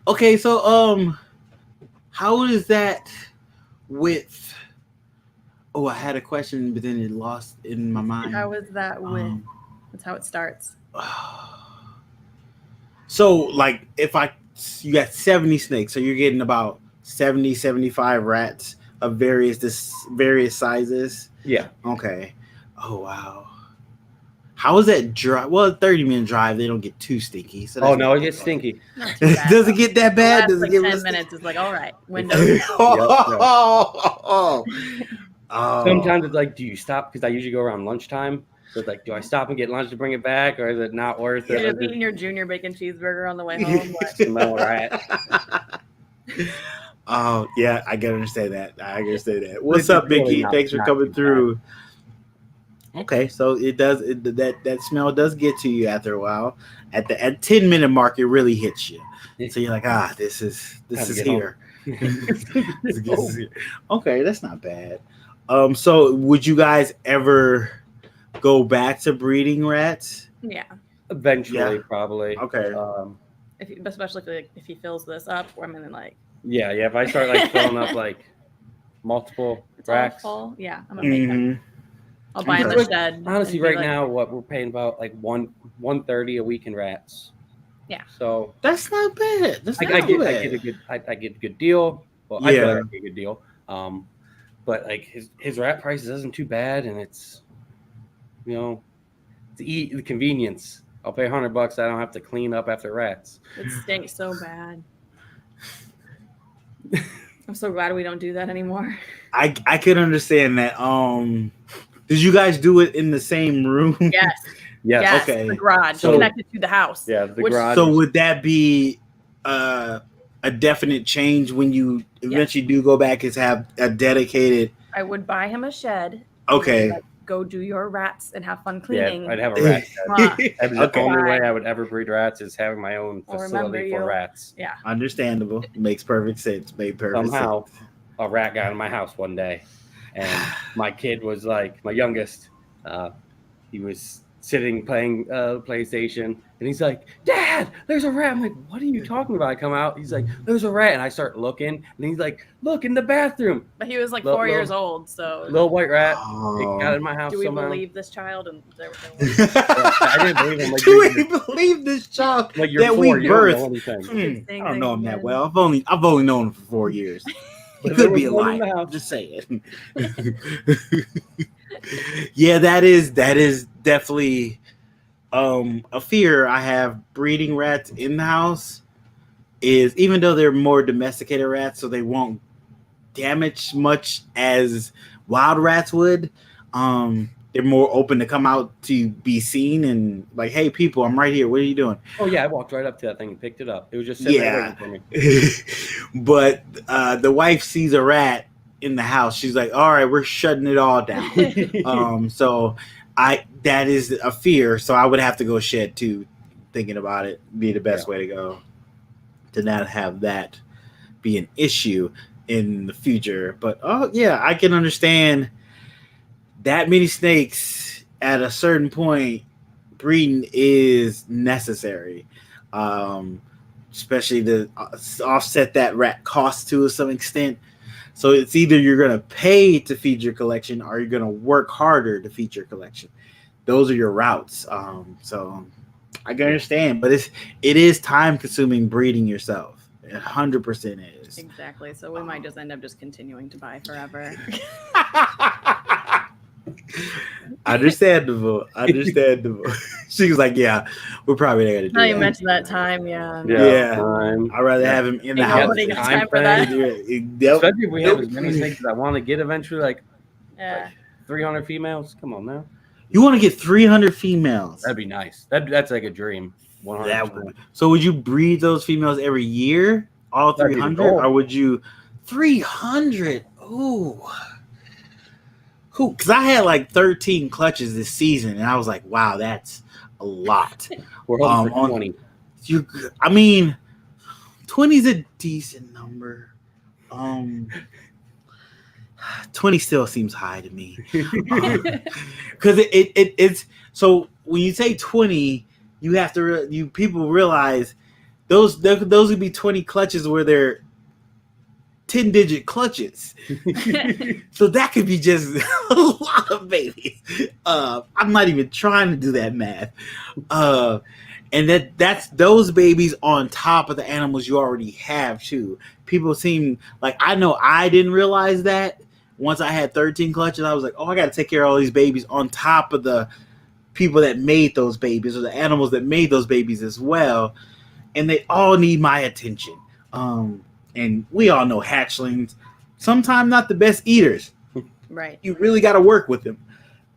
Okay. So how is that with? Oh, I had a question, but then it lost in my mind. How is that with? That's how it starts. So like you got 70 snakes, so you're getting about 70, 75 rats of various sizes. Yeah. Okay. Oh wow. How is that drive? Well, 30-minute drive, they don't get too stinky. So no, it gets stinky. Does it get that bad? Does it get 10 minutes? Is like all right. Windows. Sometimes it's like, do you stop? Because I usually go around lunchtime. So it's like, do I stop and get lunch to bring it back, or is it not worth it? You're just eating your junior bacon cheeseburger on the way home. Oh yeah, I can understand that. What's up, Mickey? Thanks for coming through. Okay, so it does. That smell does get to you after a while. At 10-minute mark, it really hits you. So you're like, this is here. This is here. Okay, that's not bad. So would you guys ever go back to breeding rats? Yeah. Eventually, probably. Okay. Especially if he fills this up, I mean, like. Yeah. If I start like filling up like multiple racks. I'm gonna make him. I'll buy him a shed. Honestly, right now, what we're paying about like $130 a week in rats. Yeah. So that's not bad. I get a good deal. Well, I feel like I get a good deal. But like his rat prices isn't too bad, and it's the convenience. I'll pay $100. I don't have to clean up after rats. It stinks so bad. I'm so glad we don't do that anymore. I could understand that. Did you guys do it in the same room? Yes. Yes. Okay. The garage connected to the house. Yeah, the garage. So would that be a definite change when you eventually do go back and have a dedicated? I would buy him a shed. Okay. Go do your rats and have fun cleaning. Yeah, I'd have a rat shed. The only way I would ever breed rats is having my own facility for rats. Yeah. Understandable. Makes perfect sense. Somehow, a rat got in my house one day, and my kid was like, my youngest, he was sitting playing PlayStation, and he's like, "Dad, there's a rat." I'm like, "What are you talking about?" I come out, he's like, "There's a rat," and I start looking, and he's like, "Look in the bathroom." But he was like 4 years old, so little white rat. It got in my house. Do we somehow. believe this child? And I didn't believe him. Like, do we believe this child like that we birthed? I don't know him that well. I've only known him for 4 years. He could be a liar. I'm just saying. Yeah, that is definitely a fear I have. Breeding rats in the house is, even though they're more domesticated rats, so they won't damage much as wild rats would. They're more open to come out to be seen and like, "Hey, people, I'm right here. What are you doing?" Oh yeah, I walked right up to that thing and picked it up. It was just sitting there waiting for me. But the wife sees a rat in the house. She's like, "All right, we're shutting it all down." So that is a fear. So I would have to go shed too. Thinking about it, be the best way to go to not have that be an issue in the future. But I can understand that many snakes at a certain point breeding is necessary, especially to offset that rat cost to some extent. So it's either you're going to pay to feed your collection or you're going to work harder to feed your collection. Those are your routes. So I can understand, but it is time consuming breeding yourself. 100% is. Exactly. So we might just end up just continuing to buy forever. Understandable. She was like, "Yeah, we're probably not gonna do Now that." you mentioned that time, yeah. Yeah. I'd rather have him in the house. Nobody got time for that. Especially if we have as many snakes as I want to get eventually, like 300 females. Come on now. You want to get 300 females? That'd be nice. That's like a dream. 100%. So would you breed those females every year, all 300, or would you 300? Ooh. Cool, because I had like 13 clutches this season, and I was like, "Wow, that's a lot." We're hoping for 20. 20 is a decent number. 20 still seems high to me, because it's so when you say 20, you have to people realize those would be 20 clutches where they're 10-digit clutches. So that could be just a lot of babies. I'm not even trying to do that math. And that's those babies on top of the animals you already have too. People seem like, I know I didn't realize that once I had 13 clutches. I was like, oh, I got to take care of all these babies on top of the people that made those babies or the animals that made those babies as well. And they all need my attention. And we all know hatchlings, sometimes not the best eaters. Right. You really got to work with them.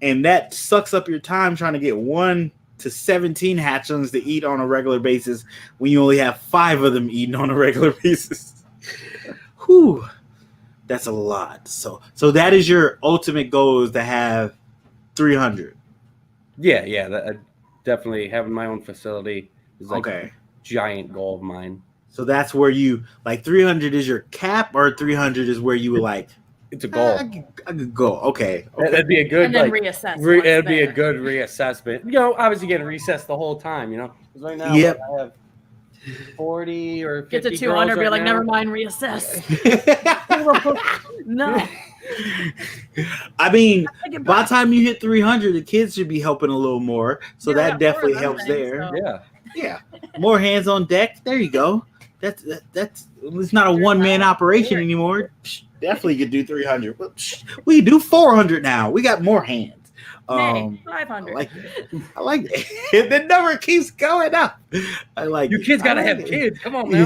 And that sucks up your time trying to get 1 to 17 hatchlings to eat on a regular basis when you only have 5 of them eating on a regular basis. Whew. That's a lot. So that is your ultimate goal, is to have 300. Yeah. Definitely having my own facility is like a giant goal of mine. So that's where you, like, 300 is your cap, or 300 is where you were like, it's a goal. I could go. Okay. That'd be a good, and then reassess. It'd be a good reassessment. Obviously getting reassessed the whole time, because right now I have 40 or 50 get to 200, right be like, now. never mind, reassess. No. I mean, by the time you hit 300, the kids should be helping a little more. So that definitely helps there. So. Yeah. More hands on deck. There you go. That's it's not a one-man operation anymore. Definitely could do 300. We do 400 now. We got more hands. 500. I like it. The number keeps going up. I like you kids gotta have kids. Come on now.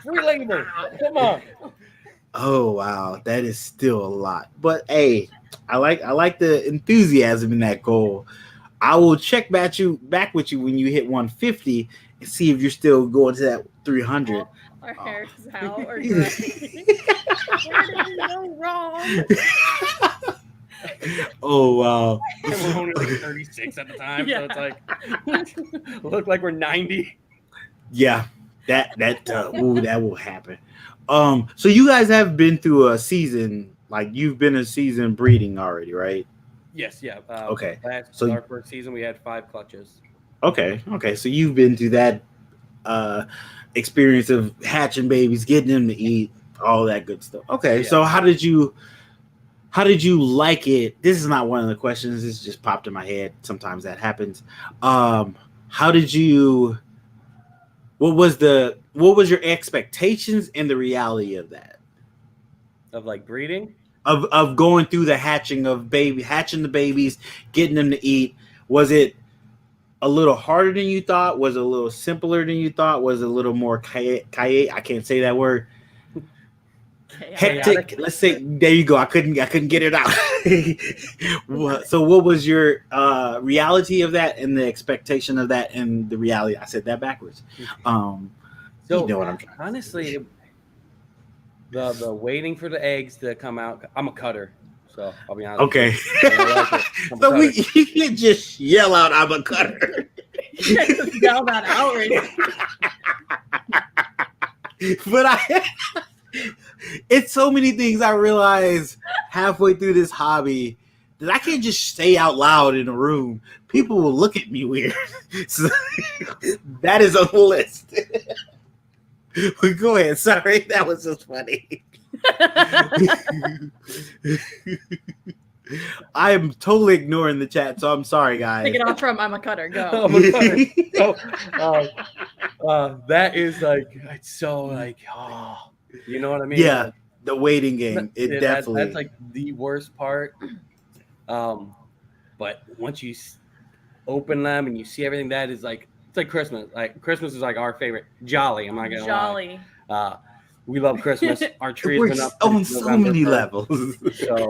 Free labor. Come on. Oh wow, that is still a lot. But hey, I like the enthusiasm in that goal. I will check back with you when you hit 150 and see if you're still going to that 300. Our hair's out or gray. Where did we go wrong? Oh wow. We're only like 36 at the time, so it's like look like we're 90. Yeah, that will happen. So you guys have been through a season, like you've been a season breeding already, right? Yes, yeah. Okay. So our first season we had 5 clutches. Okay. So you've been through that experience of hatching babies, getting them to eat, all that good stuff. Okay. Yeah. So how did you like it? This is not one of the questions. This just popped in my head. Sometimes that happens. What was your expectations and the reality of that? Of like breeding? Of going through the hatching the babies, getting them to eat. Was it a little harder than you thought? Was it a little simpler than you thought? Was it a little more I can't say that word. Hectic. Let's say, there you go. I couldn't get it out. So what was your reality of that and the expectation of that and the reality? I said that backwards. So you know what I'm trying. Honestly, the waiting for the eggs to come out. I'm a cutter, so I'll be honest. Okay. So you can't just yell out, "I'm a cutter." You can't just yell that out right. But it's so many things I realized halfway through this hobby that I can't just say out loud in a room. People will look at me weird. So, that is on the list. But go ahead. Sorry, that was just funny. I am totally ignoring the chat, so I'm sorry, guys. Take it off from I'm a cutter. Go. I'm a cutter. That is like, it's so like, oh, you know what I mean? Yeah, like, the waiting game. It definitely. That's like the worst part. But once you open them and you see everything, that is like, it's like Christmas. Like Christmas is like our favorite. Jolly. I'm not gonna lie. We love Christmas. Our tree has been up on so many levels. So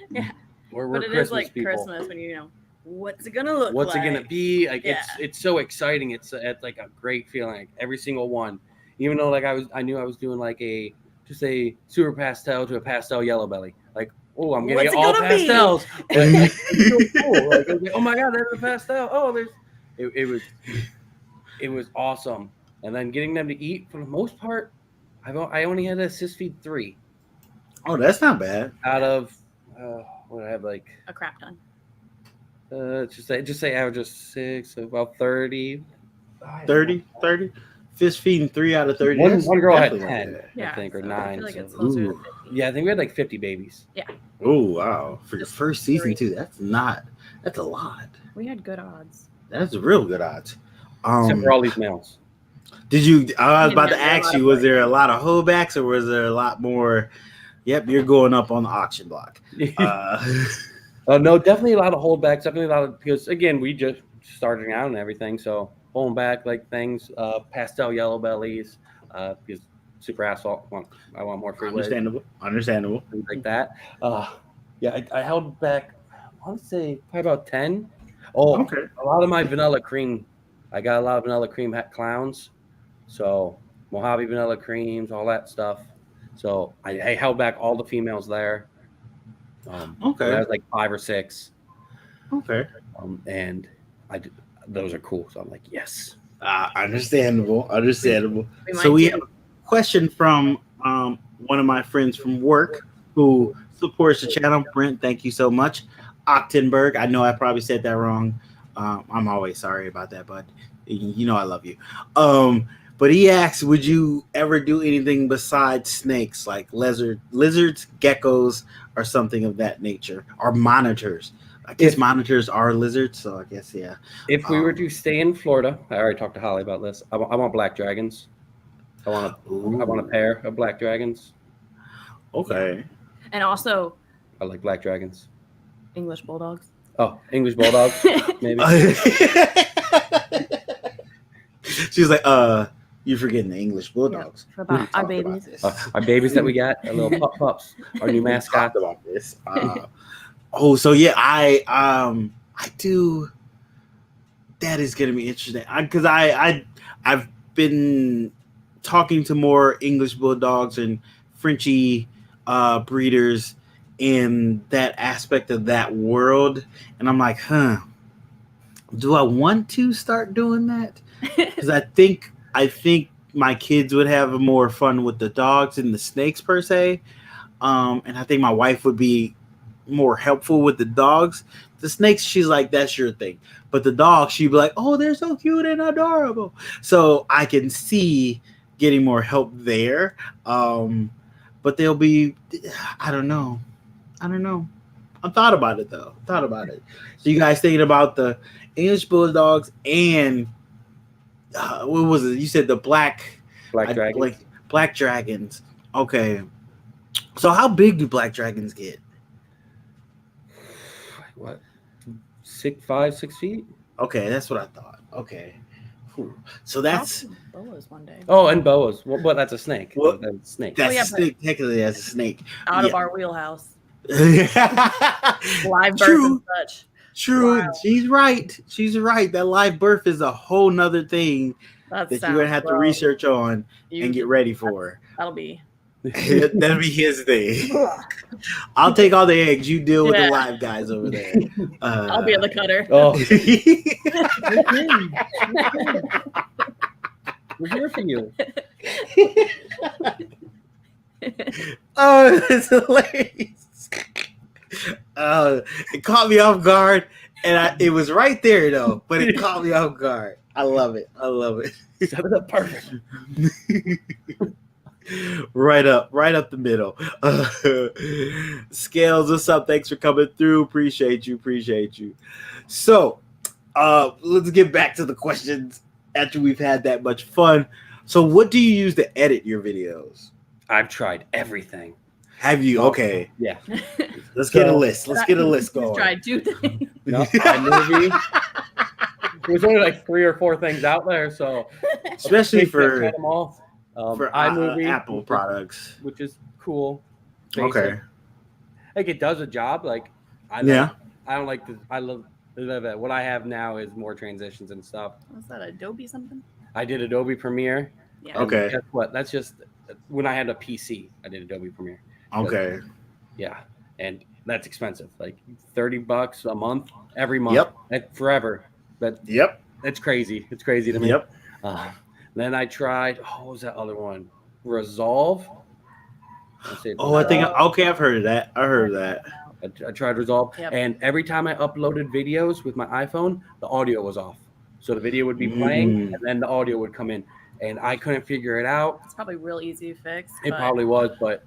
yeah. We're but it Christmas is like people. Christmas when you know what's it gonna look what's like. it gonna be like. Yeah. It's so exciting. It's like a great feeling. Like every single one, even though like I knew I was doing like a super pastel to a pastel yellow belly. Like, oh, I'm gonna get all pastels. Like, so cool. Like, oh my god, there's a pastel. Oh, there's it was awesome. And then getting them to eat for the most part, I only had to assist feed 3. Oh, that's not bad. Out of what I have like a crap ton. Just say average of 6, so about 30. 30? Fist feeding 3 out of 30. One girl had 10, yeah, I think, or so 9. I feel like it's closer to 50. Yeah, I think we had like 50 babies. Yeah. Oh wow! For your first season 3. too, that's a lot. We had good odds. That's real good odds. Except for all these males. Did you? I was about to ask you, was there a lot of holdbacks or was there a lot more? Yep, you're going up on the auction block. No, definitely a lot of holdbacks. Definitely a lot of, because again, we just starting out and everything, so holding back like things, pastel yellow bellies, because super asphalt. I want more free Understandable. Things like that. Yeah, I held back. I want to say probably about 10. Oh, okay. A lot of my vanilla cream. I got a lot of vanilla cream clowns, so Mojave vanilla creams, all that stuff. So I held back all the females there. Okay. That was like 5 or 6. Okay. And those are cool. So I'm like, yes. Understandable. So we have a question from one of my friends from work who supports the channel. Brent, thank you so much. Octenberg. I know I probably said that wrong. I'm always sorry about that, but you know I love you. But he asks, would you ever do anything besides snakes, like lizards, geckos, or something of that nature, or monitors? I guess monitors are lizards, so I guess, yeah. If we were to stay in Florida, I already talked to Holly about this. I want black dragons. I want a pair of black dragons. Okay. And also, I like black dragons. English bulldogs. Oh, English bulldogs, maybe. She's like, you're forgetting the English bulldogs. Yeah, about our babies. Our babies that we got, our little pups, our new mascot. About this. So yeah, I do. That is gonna be interesting because I've been talking to more English bulldogs and Frenchie breeders in that aspect of that world, and I'm like, do I want to start doing that? Because I think my kids would have more fun with the dogs and the snakes per se, and I think my wife would be more helpful with the dogs. The snakes, she's like, that's your thing, but the dogs, she'd be like, oh, they're so cute and adorable. So I can see getting more help there, but they'll be, I don't know. I thought about it though. So you guys thinking about the English bulldogs and what was it? You said the black dragons. Black dragons. Okay. So how big do black dragons get? What? 5, 6 feet? Okay, that's what I thought. Okay. Whew. So that's boas one day. Oh, and boas. Well, that's a snake. Well, that's a snake. That's a snake. Technically, that's a snake. Out of our wheelhouse. Live birth and such. True. Wow. She's right. That live birth is a whole nother thing that you're gonna have to research on and get ready for. That'll be his thing. I'll take all the eggs. You deal with the live guys over there. I'll be the cutter. Oh. We're here for you. Oh, it's hilarious. It caught me off guard, and it was right there though, but it caught me off guard. I love it. Set it up perfect. Right up the middle. Scales, what's up? Thanks for coming through. Appreciate you. So, let's get back to the questions after we've had that much fun. So, what do you use to edit your videos? I've tried everything. Have you? Okay. Yeah. Let's get a list. Let's get a list going. Tried 2 things. No, iMovie. There's only like 3 or 4 things out there, so especially for iMovie, Apple products, which is cool. Basic. Okay. Like it does a job. Like I love it. What I have now is more transitions and stuff. Was that Adobe something? I did Adobe Premiere. Yeah. Okay. Guess what? That's just when I had a PC. I did Adobe Premiere. Okay. Yeah, and that's expensive. Like $30 a month, every month. Yep. Forever. That's crazy. It's crazy to me. Yep. Then I tried. What was that other one? Resolve. I think. Okay, I've heard of that. I tried Resolve, Yep. and every time I uploaded videos with my iPhone, the audio was off. So the video would be playing, and then the audio would come in, and I couldn't figure it out. It's probably real easy to fix. It probably was, but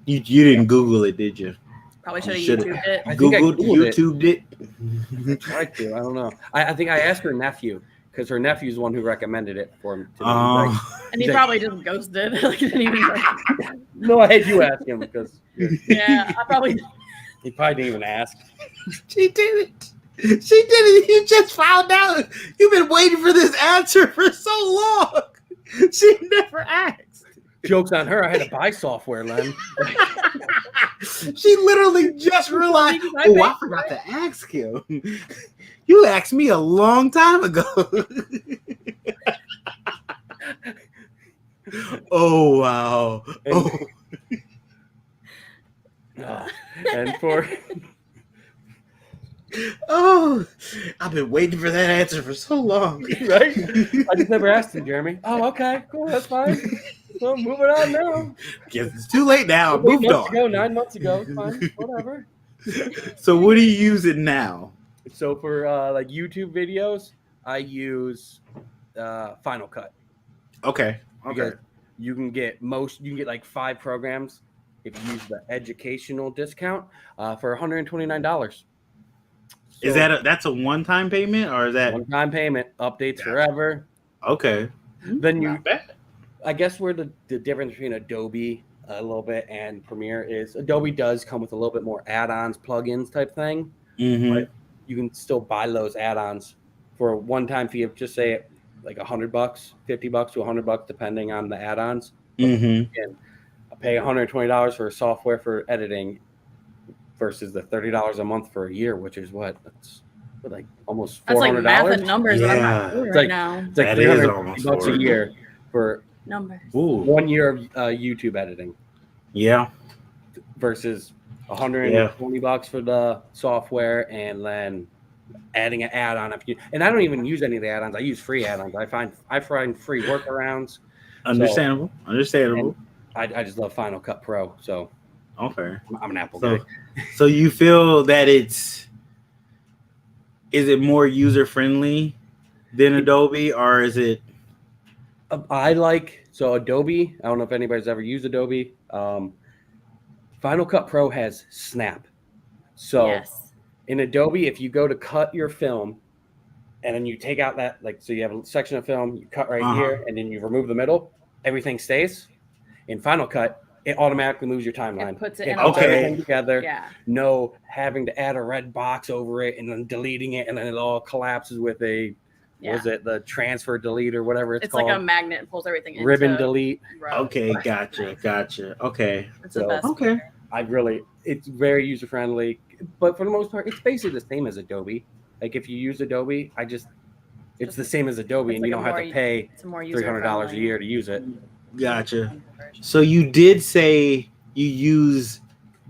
you didn't Google it, did you? Probably should have YouTubed it. I think YouTubed it. I tried to. I don't know. I think I asked her nephew because her nephew's the one who recommended it for me. And he probably just ghosted. Like, didn't even no, I had you ask him because. Yeah, I probably. He probably didn't even ask. She did it. You just found out. You've been waiting for this answer for so long. She never asked. Joke's on her. I had to buy software, Len. She literally just realized, I forgot to ask him. You asked me a long time ago. Oh, wow. And for... I've been waiting for that answer for so long. Right? I just never asked him, Jeremy. Oh, okay. Cool. That's fine. Well, moving on now. Guess it's too late now. Moved on. 9 months ago. Fine. Whatever. So what are you using now? So for like YouTube videos, I use Final Cut. Okay. Because you can get like 5 programs if you use the educational discount for $129. So is that's a one-time payment or is that one-time payment? Updates forever. Okay. Then I guess where the difference between Adobe a little bit and Premiere is Adobe does come with a little bit more add-ons, plugins type thing. Mm-hmm. But you can still buy those add-ons for a one-time fee of just say like $100, $50 to $100, depending on the add-ons. Mm-hmm. And I pay $120 for software for editing versus the $30 a month for a year, which is that's like almost $400. That's like math and numbers that I'm not doing right now. It's like $300 a year for numbers. 1 year of YouTube editing. Yeah. Versus $120 for the software and then adding an add-on. And I don't even use any of the add-ons. I use free add-ons. I find free workarounds. Understandable. I just love Final Cut Pro. So okay. I'm an Apple guy. So you feel that is it more user-friendly than Adobe, or is it? Adobe. I don't know if anybody's ever used Adobe. Final Cut Pro has Snap. So in Adobe, if you go to cut your film and then you take out that, so you have a section of film, you cut right here, and then you remove the middle, everything stays. In Final Cut, it automatically moves your timeline. It puts it in everything together. Yeah. No having to add a red box over it and then deleting it, and then it all collapses with a the transfer delete or whatever it's called. It's like a magnet and pulls everything in. Ribbon delete. Okay, gotcha. Okay. It's the best. Okay. It's very user friendly, but for the most part, it's basically the same as Adobe. Like if you use Adobe, it's the same as Adobe, and you don't have to pay $300 a year to use it. Gotcha. So you did say you use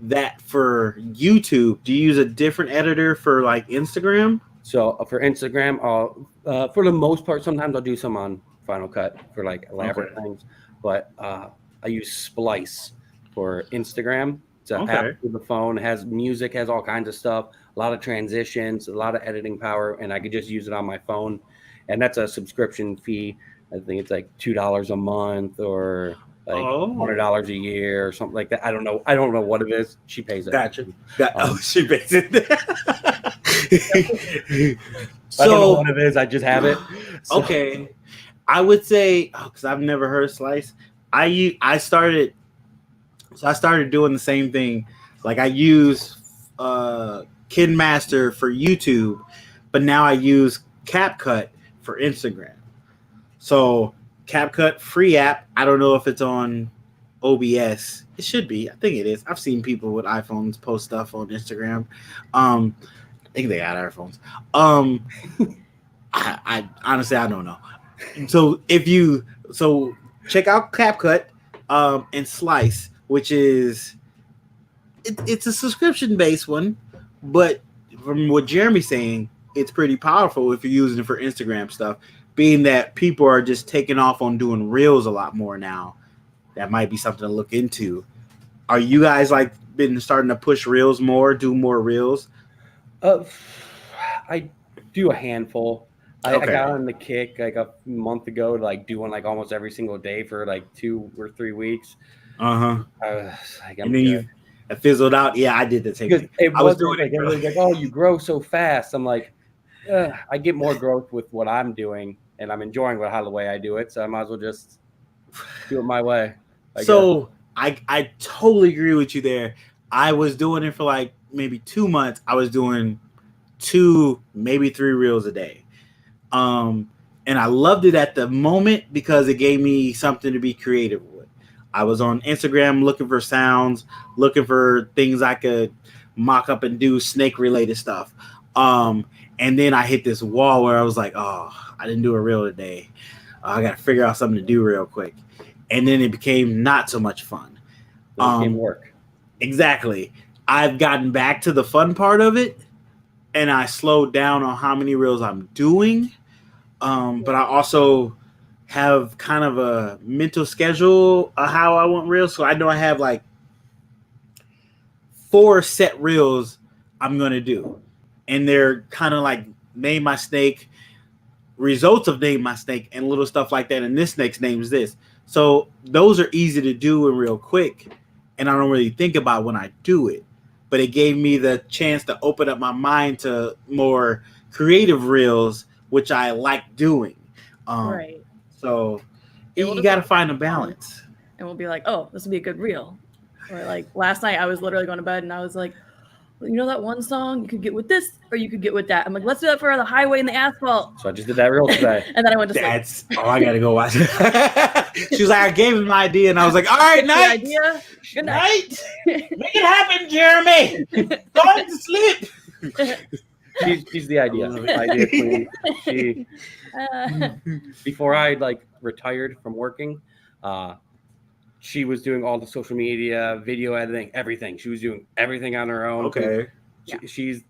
that for YouTube. Do you use a different editor for like Instagram? So for Instagram, for the most part, sometimes I'll do some on Final Cut for like elaborate things, but I use Splice for Instagram. It's a app with the phone, has music, has all kinds of stuff, a lot of transitions, a lot of editing power, and I could just use it on my phone. And that's a subscription fee. I think it's like $2 a month or like $100 a year or something like that. I don't know. I don't know what it is. She pays it. Gotcha. She pays it. I don't know what it is. I just have it. So. Okay. I would say, because I've never heard Slice. I started doing the same thing. Like I use KidMaster for YouTube, but now I use CapCut for Instagram. So CapCut, free app. I don't know if it's on OBS. It should be. I think it is. I've seen people with iPhones post stuff on Instagram. I think they got iPhones. I honestly, I don't know. So check out CapCut and Slice, which is it's a subscription based one, but from what Jeremy's saying, it's pretty powerful if you're using it for Instagram stuff. Being that people are just taking off on doing reels a lot more now, that might be something to look into. Are you guys like been starting to push reels more, do more reels? I do a handful. I got on the kick like a month ago to like do one like almost every single day for like 2 or 3 weeks. And then you fizzled out. Yeah, I did the same thing. I was doing like everybody's like, "Oh, you grow so fast." I'm like, I get more growth with what I'm doing, and I'm enjoying the way I do it. So I might as well just do it my way. I totally agree with you there. I was doing it for like maybe 2 months. I was doing 2, maybe 3 reels a day. And I loved it at the moment because it gave me something to be creative with. I was on Instagram looking for sounds, looking for things I could mock up and do snake related stuff. And then I hit this wall where I was like, oh, I didn't do a reel today. I got to figure out something to do real quick. And then it became not so much fun. It became work. Exactly. I've gotten back to the fun part of it, and I slowed down on how many reels I'm doing. But I also have kind of a mental schedule of how I want reels. So I know I have like 4 set reels I'm going to do. And they're kind of like name my snake, results of name my snake, and little stuff like that. And this snake's name is this. So those are easy to do and real quick. And I don't really think about when I do it. But it gave me the chance to open up my mind to more creative reels, which I like doing. Right. So you got to find a balance. And we'll be like, oh, this would be a good reel. Or like last night I was literally going to bed and I was like, well, you know that one song you could get with this or you could get with that. I'm like, let's do that for the highway and the asphalt. So I just did that reel today. And then I went to sleep. I got to go watch it. She was like, I gave him my idea. And I was like, all right, night. Good night. Make it happen, Jeremy. Going to sleep. She's the idea queen. Before I like retired from working, she was doing all the social media, video editing, everything. She was doing everything on her own. Okay. She's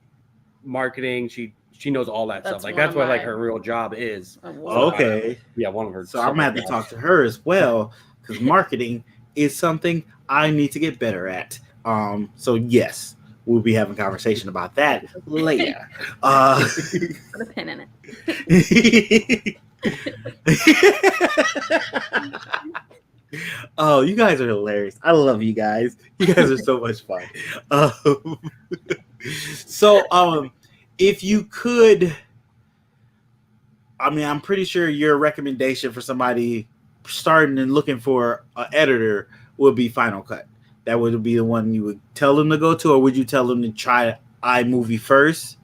marketing. She knows all that stuff. Like that's what like her real job is. Okay. One of her. So I'm gonna have to talk to her as well because marketing is something I need to get better at. So yes. We'll be having a conversation about that later. Put a pin in it. Oh, you guys are hilarious. I love you guys. You guys are so much fun. If you could, I mean, I'm pretty sure your recommendation for somebody starting and looking for an editor would be Final Cut. That would be the one you would tell them to go to, or would you tell them to try iMovie first?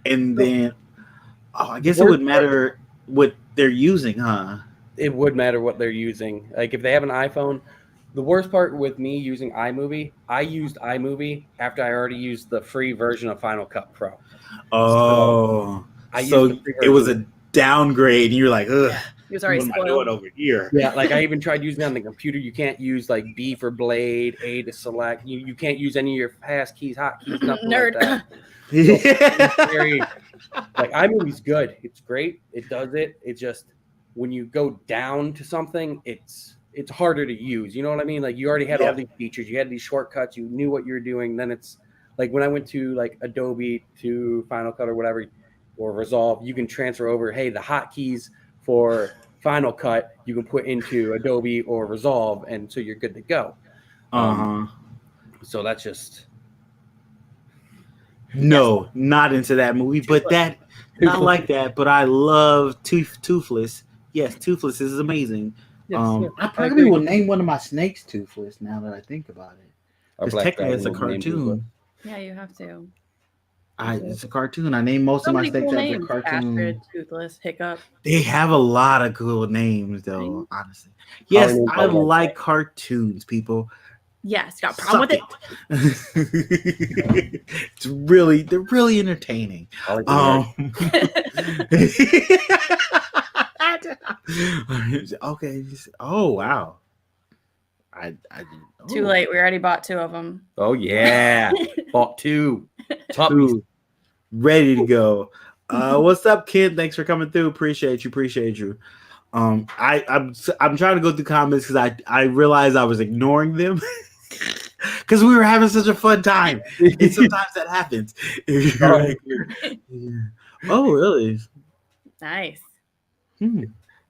And then, I guess it would matter what they're using, huh? It would matter what they're using. Like if they have an iPhone, the worst part with me using iMovie, I used iMovie after I already used the free version of Final Cut Pro. Oh, so it was a downgrade, and you're like, ugh. He was already spoiled over here. Yeah, like I even tried using it on the computer. You can't use like B for blade, A to select. You can't use any of your fast keys, hotkeys, nothing Nerd. like that. So it's very like iMovie's good. It's great. It does it. It's just when you go down to something, it's it's harder to use. You know what I mean? Like you already had all these features, you had these shortcuts, you knew what you were doing. Then it's like when I went to like Adobe to Final Cut or whatever, or Resolve, you can transfer over, hey, the hotkeys for Final Cut you can put into Adobe or Resolve, and so you're good to go. So that's just not into that movie, but that not like that. But I love Toothless. Yes, Toothless is amazing. I probably will name one of my snakes Toothless now that I think about it. Because technically it's a cartoon. Yeah, you have to. It's a cartoon. I name most of my snakes after cartoon. Astrid, Toothless, Hiccup. They have a lot of cool names, though. Honestly, yes, I like cartoons, people. Yes, got a problem with it. They're really entertaining. Okay. Oh wow. I Too late. We already bought 2 of them. Oh yeah, bought 2. Two. Ready to go. What's up, kid? Thanks for coming through. Appreciate you. I'm trying to go through comments because I realized I was ignoring them because we were having such a fun time. And sometimes that happens. Oh, really? Nice.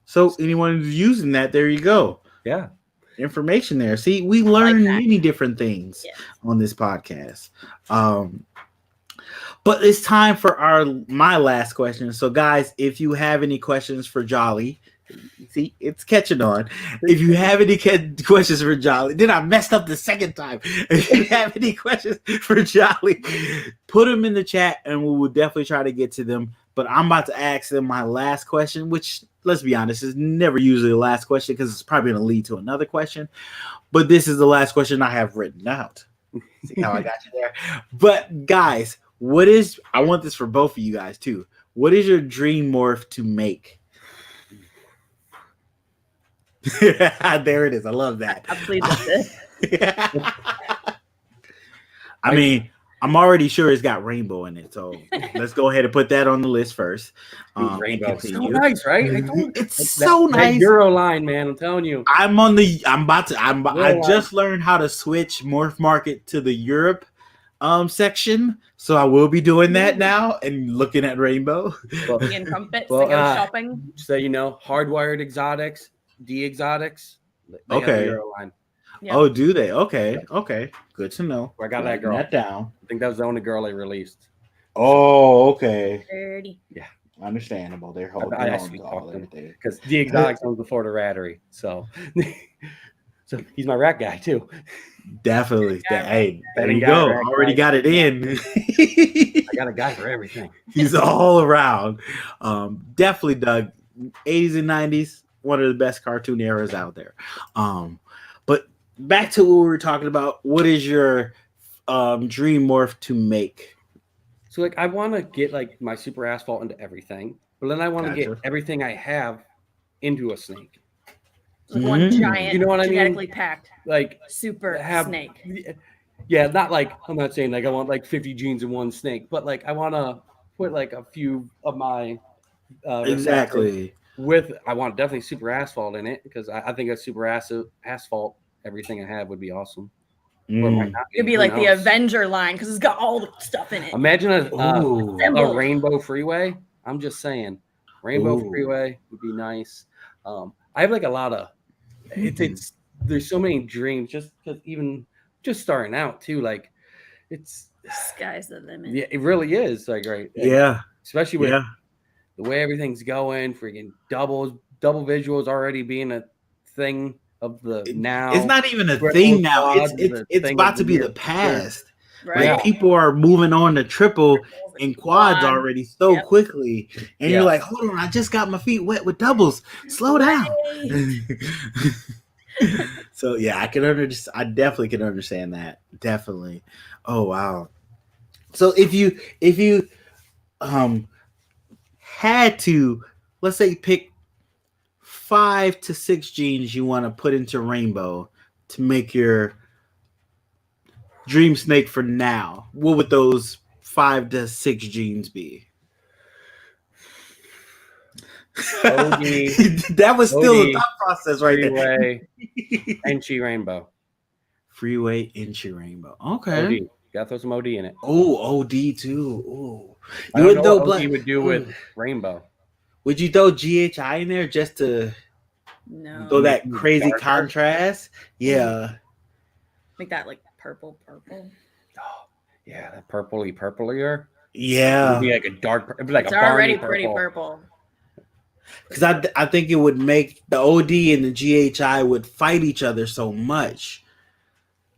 So anyone who's using that, there you go. Yeah. Information there. See, we learn many different things on this podcast. But it's time for my last question. So, guys, if you have any questions for Jolly, see, it's catching on. If you have any questions for Jolly, then I messed up the second time. If you have any questions for Jolly, put them in the chat, and we will definitely try to get to them. But I'm about to ask them my last question, which, let's be honest, is never usually the last question because it's probably going to lead to another question. But this is the last question I have written out. See how I got you there? But, guys, I want this for both of you guys too. What is your dream morph to make? There it is. I love that. I believe that's it. I mean, I'm already sure it's got rainbow in it, so let's go ahead and put that on the list first. Rainbow, so nice, right? It's so nice. That Euro line, man. I'm telling you. I just learned how to switch Morph Market to the Europe section, so I will be doing that now and looking at rainbow. And Crumpets to go shopping. So hardwired exotics, de-exotics. Okay. Euro line. Yep. Oh, do they? Okay. Good to know. I got that girl. That down. I think that was the only girl they released. Oh, okay. 30. Yeah. Understandable. They're holding on because de-exotics owns before the rattery. So he's my rat guy too. Definitely. Hey, there you go. Already got it in. I got a guy for everything. He's all around. Definitely, Doug. 80s and 90s, one of the best cartoon eras out there. But back to what we were talking about. What is your dream morph to make? So I want to get my super asphalt into everything, but then I want to get everything I have into a snake. Like one giant, you know what I mean? genetically packed, super snake. Yeah, not I'm not saying I want 50 genes in one snake, but I want to put a few of my exactly. I want definitely super asphalt in it because I think a super asphalt everything I have would be awesome. It'd be like the Avenger line because it's got all the stuff in it. Imagine a rainbow freeway. I'm just saying, rainbow freeway would be nice. I have a lot of. It's there's so many dreams just because even just starting out too. It's sky's the limit. Yeah, it really is. Right. Yeah. Especially with the way everything's going, freaking double visuals already being a thing of the now. It's not even a thing now. It's about to be the past. Right. People are moving on to triple and quads already so quickly, and you're like, hold on, I just got my feet wet with doubles. Slow down. So I can understand. I definitely can understand that. Definitely. Oh wow. So if you had to, let's say, pick 5 to 6 genes you want to put into rainbow to make your dream snake for now, what would those 5 to 6 genes be? OD, That was still OD, a thought process right there. Freeway, Enchi Rainbow. Freeway, Inchi Rainbow. Okay. OD. Gotta throw some OD in it. Oh, OD too. Oh, I don't know what OD would do with Rainbow. Would you throw GHI in there just to throw that crazy darker contrast? Yeah. Make that like purple. Oh, yeah, that purplier. Yeah. It would be like a dark. It'd be like it's a already purple. pretty purple. Because I think it would make the OD and the GHI would fight each other so much.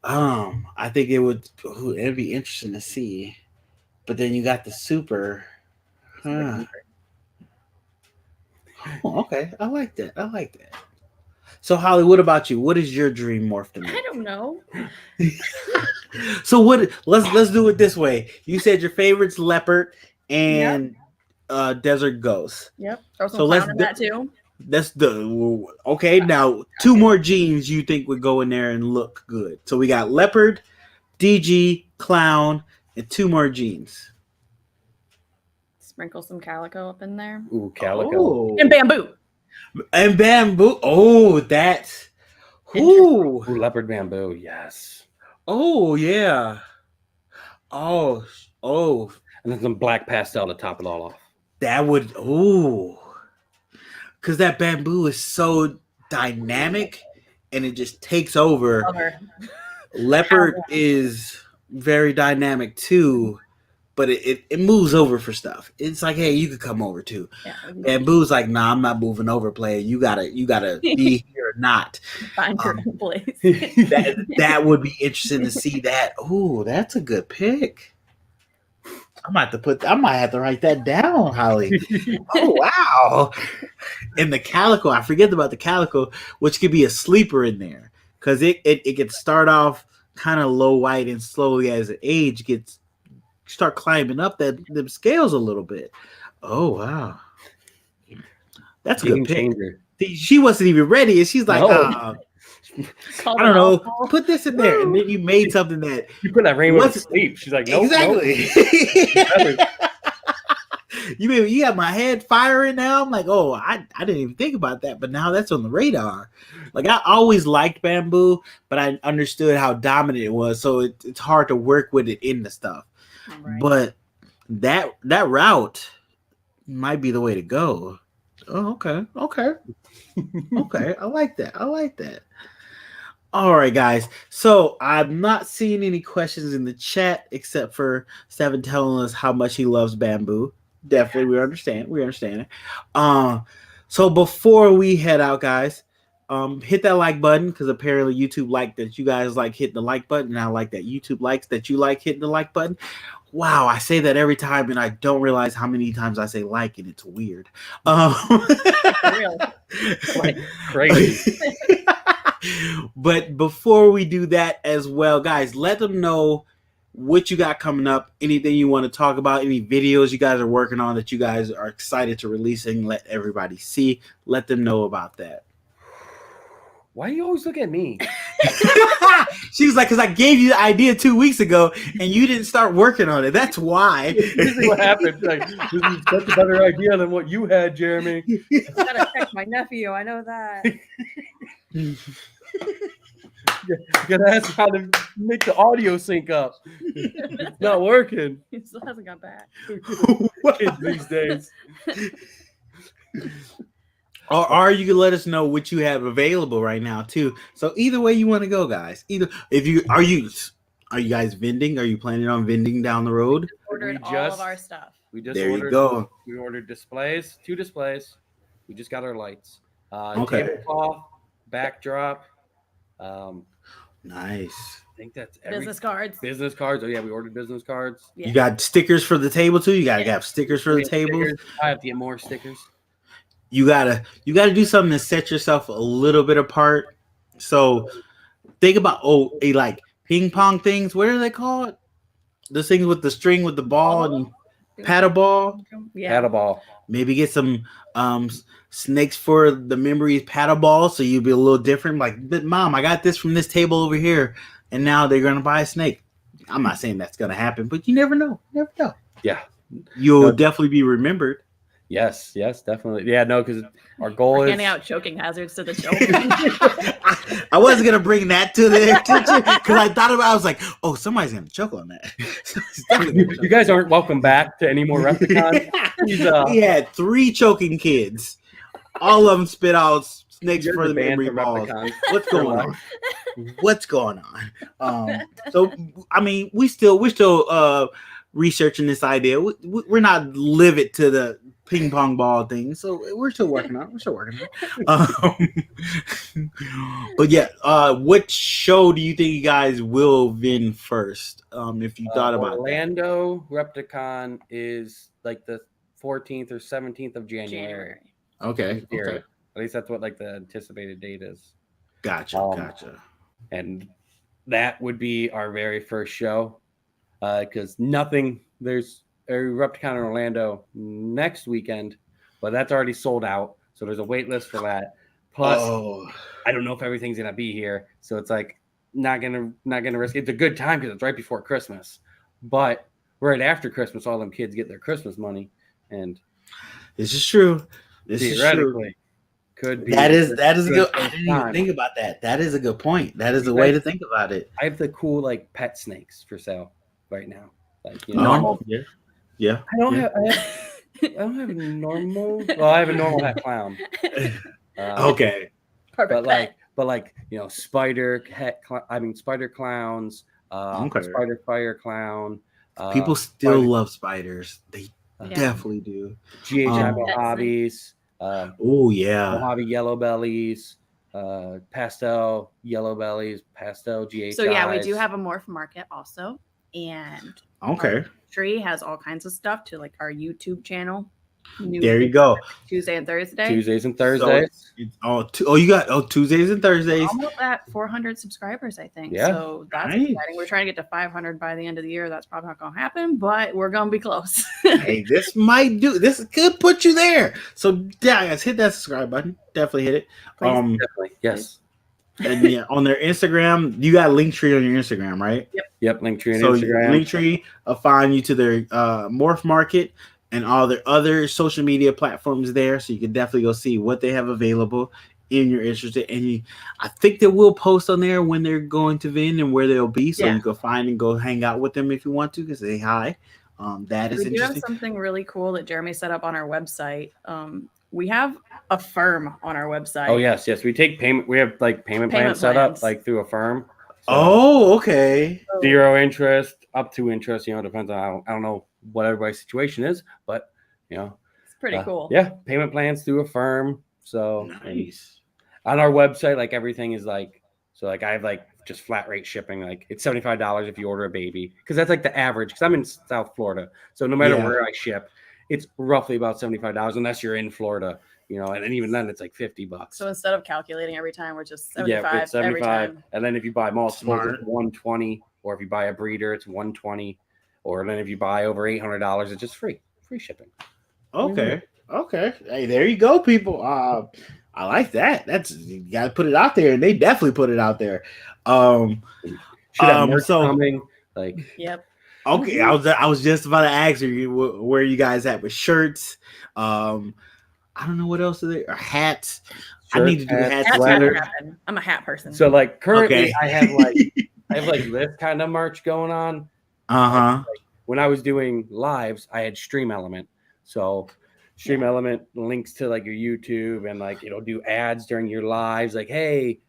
I think it'd be interesting to see. But then you got the super. Huh. Oh, okay. I like that. So Holly, what about you? What is your dream morph to make? I don't know. So let's do it this way. You said your favorite's leopard and desert ghost. Yep. So let's do that too. That's okay. Now 2 more genes you think would go in there and look good. So we got leopard, DG, clown, and 2 more genes. Sprinkle some calico up in there. Ooh, calico. And bamboo. Oh, that's leopard bamboo. Yes. Oh yeah. Oh. And then some black pastel to top it all off. That would because that bamboo is so dynamic and it just takes over. Leopard is very dynamic too, but it moves over for stuff. It's like, hey, you could come over too. Yeah. Bamboo's like, nah, I'm not moving over, player. You gotta be here or not. Find your own place. that would be interesting to see that. Ooh, that's a good pick. I might have to write that down, Holly. Oh wow. And the calico, I forget about the calico, which could be a sleeper in there. Because it can start off kind of low white and slowly as the age start climbing up them scales a little bit. Oh wow. That's a good pick. Changer. She wasn't even ready, and she's like, I don't know, put this in there, and then you made something that you put that rainbow to sleep. She's like, nope, exactly. Nope. You have my head firing now. I'm like, oh, I didn't even think about that, but now that's on the radar. Like I always liked bamboo, but I understood how dominant it was, so it's hard to work with it in the stuff. Right. But that route might be the way to go. Oh, okay. Okay. I like that. All right, guys. So I'm not seeing any questions in the chat except for Seven telling us how much he loves bamboo. Definitely, we understand. it. So before we head out, guys, hit that like button because apparently YouTube liked that you guys like hitting the like button. And I like that YouTube likes that you like hitting the like button. Wow, I say that every time and I don't realize how many times I say like and it's weird. Real. Like crazy. But before we do that as well, guys, let them know what you got coming up, anything you want to talk about, any videos you guys are working on that you guys are excited to releasing, let everybody see. Let them know about that. Why do you always look at me? She was like, because I gave you the idea 2 weeks ago and you didn't start working on it. That's why. This is what happened. Like, this is such a better idea than what you had, Jeremy. I gotta check my nephew. I know that. You gotta ask how to make the audio sync up. It's not working. It still hasn't got back. Kids these days. Or you can let us know what you have available right now too. So either way you want to go, guys. Are you guys vending? Are you planning on vending down the road? Ordered all of our stuff. You go. We ordered displays, 2 displays. We just got our lights. Okay. Tablecloth, backdrop. Nice. I think that's business cards. Business cards. Oh yeah, we ordered business cards. Yeah. You got stickers for the table too. You gotta have stickers for the tables. I have to get more stickers. You gotta do something to set yourself a little bit apart. So think about like ping pong things. What are they called? Those things with the string with the ball and paddle ball. Yeah. Paddle ball. Maybe get some snakes for the memories paddle ball, so you'll be a little different. Like, but Mom, I got this from this table over here, and now they're gonna buy a snake. I'm not saying that's gonna happen, but you never know. Yeah, you'll definitely be remembered. Yes, definitely. Yeah, no, because our goal is handing out choking hazards to the children. I wasn't gonna bring that to their attention because I thought about. I was like, "Oh, somebody's gonna choke on that." Somebody's definitely gonna you guys aren't welcome back to any more Repticons. We had 3 choking kids. All of them spit out snakes You're for the banned memory from balls. Repticons. What's For going life. on? What's going on? So I mean, we're still researching this idea. We're not livid to the ping pong ball thing, so we're still working on it. But yeah, what show do you think you guys will win first? If you thought about Orlando Repticon is like the 14th or 17th of January. that. Okay. At least that's what like the anticipated date is. Gotcha. And that would be our very first show, because there's a Repticon in Orlando next weekend, but that's already sold out. So there's a wait list for that. Plus, I don't know if everything's gonna be here, so it's like not gonna risk it. It's a good time because it's right before Christmas, but right after Christmas, all them kids get their Christmas money, and this is true. This is true. Could be that is a good. I didn't even think about that. That is a good point. That is a way to think about it. I have the cool like pet snakes for sale right now. Like normal. Yeah. I don't have a normal. Well, I have a normal hat clown. Okay. Perfect. But like spider clowns. Spider fire clown. People still love spiders. They definitely do. GHI Mojaves. Mojave yellow bellies. Pastel yellow bellies. Pastel GHIs. So yeah, we do have a morph market also, and Tree has all kinds of stuff to like our YouTube channel. There you go. Tuesdays and Thursdays. You got Tuesdays and Thursdays. Almost at 400 subscribers, I think. Yeah. So that's exciting. We're trying to get to 500 by the end of the year. That's probably not going to happen, but we're going to be close. Hey, this could put you there. So yeah, guys, hit that subscribe button. Definitely hit it. Definitely. Yes. And yeah, on their Instagram, you got Linktree on your Instagram, right? Yep. Linktree on Instagram. Linktree will find you to their morph market and all their other social media platforms there, so you can definitely go see what they have available if you're interested. And I think they will post on there when they're going to Vin and where they'll be, so you can find and go hang out with them if you want to, because say hi. That is interesting. We do have something really cool that Jeremy set up on our website. We have a firm on our website. Oh yes, we take payment. We have like payment plans set up like through a firm. So, okay. 0 interest, up to interest. You know, depends on I don't know what everybody's situation is, but you know, it's pretty cool. Yeah, payment plans through a firm. So nice. On our website, like everything is like I have like just flat rate shipping. Like it's $75 if you order a baby, because that's like the average. Because I'm in South Florida, so no matter where I ship, it's roughly about $75 unless you're in Florida. You know, and even then it's like $50. So instead of calculating every time, we're just 75, it's 75 every time. And then if you buy multiple, it's 120, or if you buy a breeder, it's 120, or then if you buy over $800, it's just free shipping. Okay. Hey, there you go, people. I like that. You gotta put it out there, and they definitely put it out there. Should have merch coming. Like, yep. Okay, I was just about to ask you where you guys at with shirts. I don't know what else are there. Hats. I need to do hats. I'm a hat person. So like currently I have like this kind of merch going on. Like, when I was doing lives, I had Stream Element. So Stream Element links to like your YouTube, and like it'll do ads during your lives. Like, hey,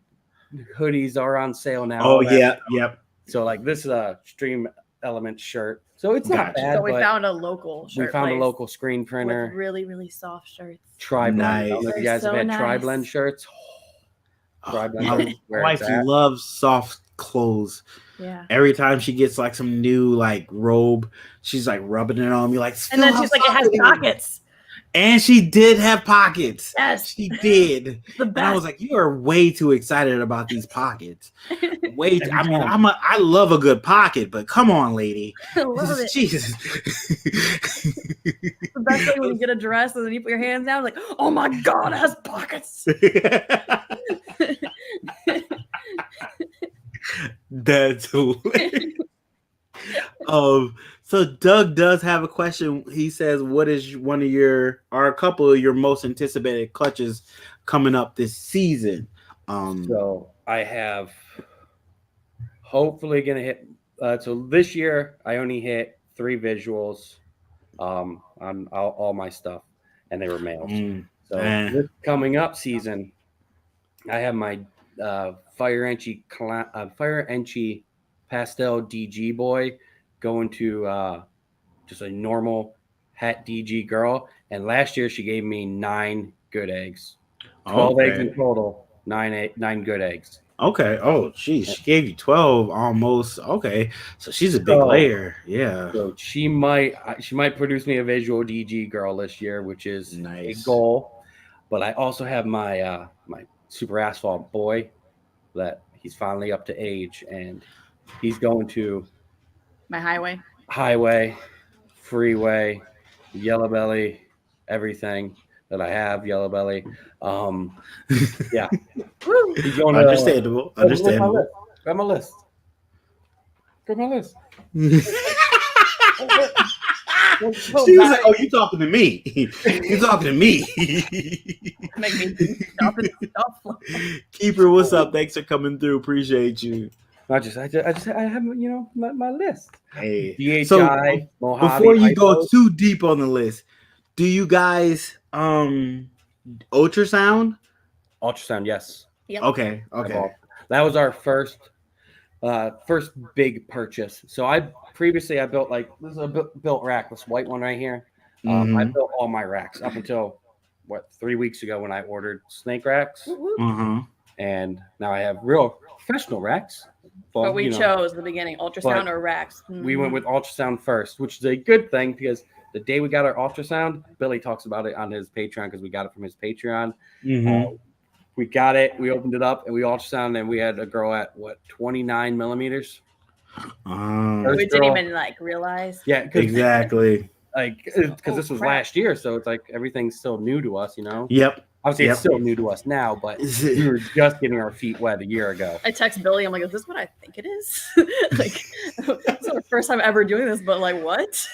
hoodies are on sale now. Oh yeah, yep. So like this is a Stream Element shirt. So it's not bad. So we found a local shirt. We found a local screen printer. With really, really soft shirts. Tri-blend. Nice. I don't know if you guys have had Tri-blend shirts. My wife loves soft clothes. Yeah. Every time she gets like some new like robe, she's like rubbing it on me like. And then she's like, it has pockets. And she did have pockets. Yes, she did. The best. And I was like, you are way too excited about these pockets. Way too, I mean, I love a good pocket, but come on, lady. I love it. Jesus. The best thing when you get a dress and then you put your hands down, like, oh my God, it has pockets. That's hilarious. So Doug does have a question. He says, "What is one of your or a couple of your most anticipated clutches coming up this season?" So I have hopefully gonna hit. So this year I only hit 3 visuals on all my stuff, and they were males. So this coming up season, I have my Fire Enchy Pastel DG boy going to just a normal het DG girl, and last year she gave me 9 good eggs, 12 eggs in total, 9 good eggs. Okay. Oh, geez, she gave you 12 almost. Okay, so she's a big layer. Yeah. So she might produce me a visual DG girl this year, which is a goal. But I also have my my Super Asphalt boy that he's finally up to age, and he's going to My highway, freeway, yellow belly, everything that I have, yellow belly. Yeah. He's going Understandable. Understandable. Grab my list. She was like, "Oh, you talking to me? You talking to me?" Make me stop and stuff. Keeper, what's up? Thanks for coming through. Appreciate you. I have my list. Hey, DHI, so Mojave, before you go ISO. too deep on the list, do you guys ultrasound? Ultrasound, yes. Yep. Okay. That was our first big purchase. So I built this is a built rack, this white one right here. I built all my racks up until 3 weeks ago when I ordered snake racks. And now I have real professional racks. But we chose the beginning, ultrasound or racks. We went with ultrasound first, which is a good thing because the day we got our ultrasound, Billy talks about it on his Patreon because we got it from his Patreon. We got it, we opened it up, and we ultrasound, and we had a girl at 29 millimeters. We didn't even realize. Yeah, exactly. Because this was last year, so it's everything's still new to us, Yep. Obviously, it's still new to us now, but we were just getting our feet wet a year ago. I text Billy. I'm like, "Is this what I think it is?" It's our first time ever doing this, but what?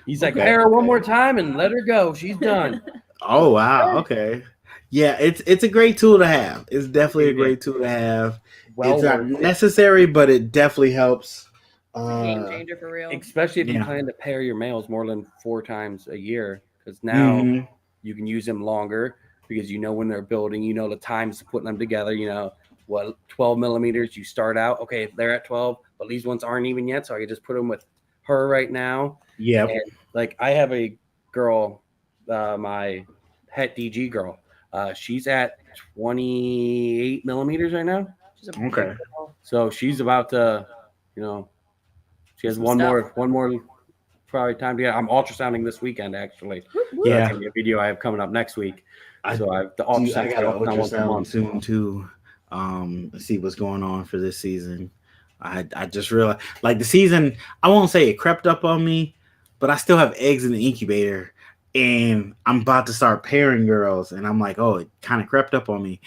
He's like, "Pair her one more time and let her go. She's done." Oh wow. Okay. Yeah, it's a great tool to have. It's definitely a great tool to have. It's not necessary, but it definitely helps. Game changer for real. Especially if you plan to pair your males more than 4 times a year, because now you can use them longer because when they're building, the times to putting them together. 12 millimeters. You start out they're at 12, but these ones aren't even yet, so I can just put them with her right now. Yeah. I have a girl, my het DG girl. She's at 28 millimeters right now. Okay. So she's about to, she has one more probably time to get. I'm ultrasounding this weekend actually. Yeah. That's gonna be a video I have coming up next week. I got to ultrasound soon too. See what's going on for this season. I just realized the season. I won't say it crept up on me, but I still have eggs in the incubator. And I'm about to start pairing girls, and I'm like, oh, it kind of crept up on me.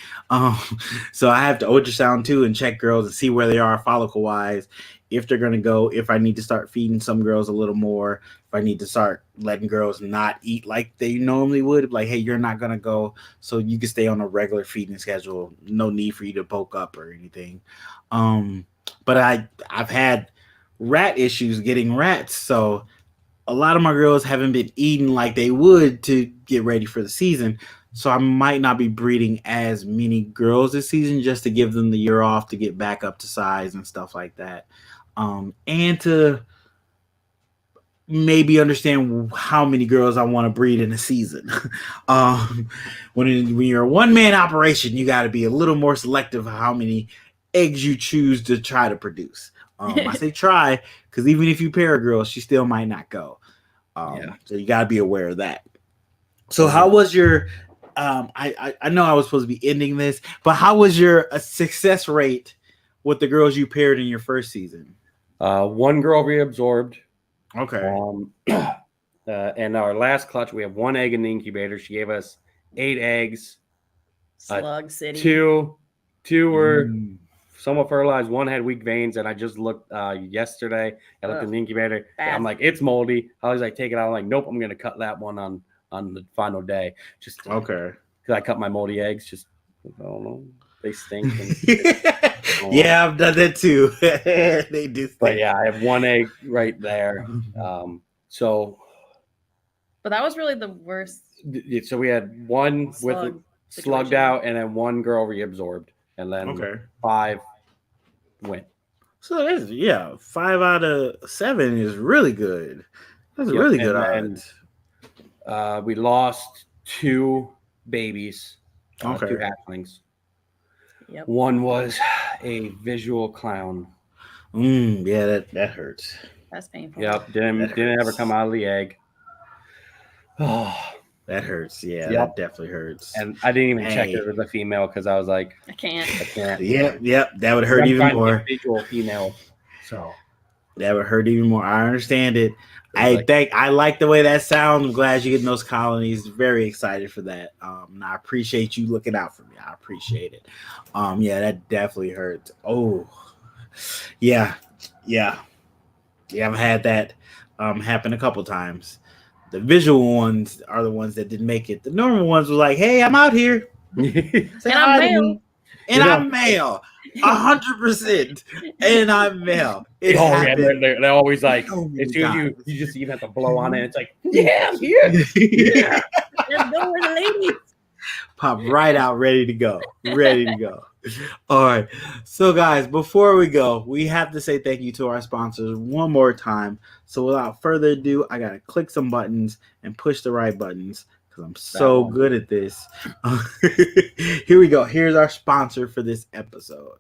So I have to ultrasound too and check girls and see where they are follicle wise, if they're gonna go, if I need to start feeding some girls a little more, if I need to start letting girls not eat like they normally would. Hey, you're not gonna go, so you can stay on a regular feeding schedule. No need for you to bulk up or anything. But I've had rat issues getting rats, so a lot of my girls haven't been eating like they would to get ready for the season. So I might not be breeding as many girls this season just to give them the year off to get back up to size and stuff like that. And to maybe understand how many girls I want to breed in a season. When you're a one-man operation, you got to be a little more selective of how many eggs you choose to try to produce. I say try because even if you pair a girl, she still might not go. So you got to be aware of that. So how was your I know I was supposed to be ending this, but how was your success rate with the girls you paired in your first season? One girl reabsorbed. Okay. And our last clutch, we have 1 egg in the incubator. She gave us 8 eggs. Slug City. Two were somewhat fertilized. One had weak veins, and I just looked yesterday. I looked in the incubator. I'm like, it's moldy. Holly's like, take it out. I'm like, nope, I'm gonna cut that one on the final day. Just okay. Because I cut my moldy eggs. Just I don't know. They stink. Yeah, I've done that too. They do. Stink. But yeah, I have one egg right there. So. But that was really the worst. So we had one with slugged out, and then one girl reabsorbed, and then 5 went. So that's 5 out of 7 is really good. That's really good odds. We lost 2 babies, 2 hatchlings. Yep. One was a visual clown. Yeah, that hurts. That's painful. Yep, didn't ever come out of the egg. Oh, that hurts. Yeah, that definitely hurts. And I didn't even check it with a female because I was like, I can't. Yep. That would hurt even more. Visual female. So that would hurt even more. I understand it. I like the way that sounds. I'm glad you're getting those colonies. Very excited for that. And I appreciate you looking out for me. I appreciate it. Yeah, that definitely hurts. Oh, yeah. I've had that happen a couple times. The visual ones are the ones that didn't make it. The normal ones were like, "Hey, I'm out here, and I'm male, and I'm male, 100%, and I'm male." They're always like, as soon as you just even have to blow on it, it's like, yeah, I'm here. Yeah. Let's go with the ladies. Pop right out, ready to go. All right. So, guys, before we go, we have to say thank you to our sponsors one more time. So, without further ado, I got to click some buttons and push the right buttons because I'm so good at this. Here we go. Here's our sponsor for this episode.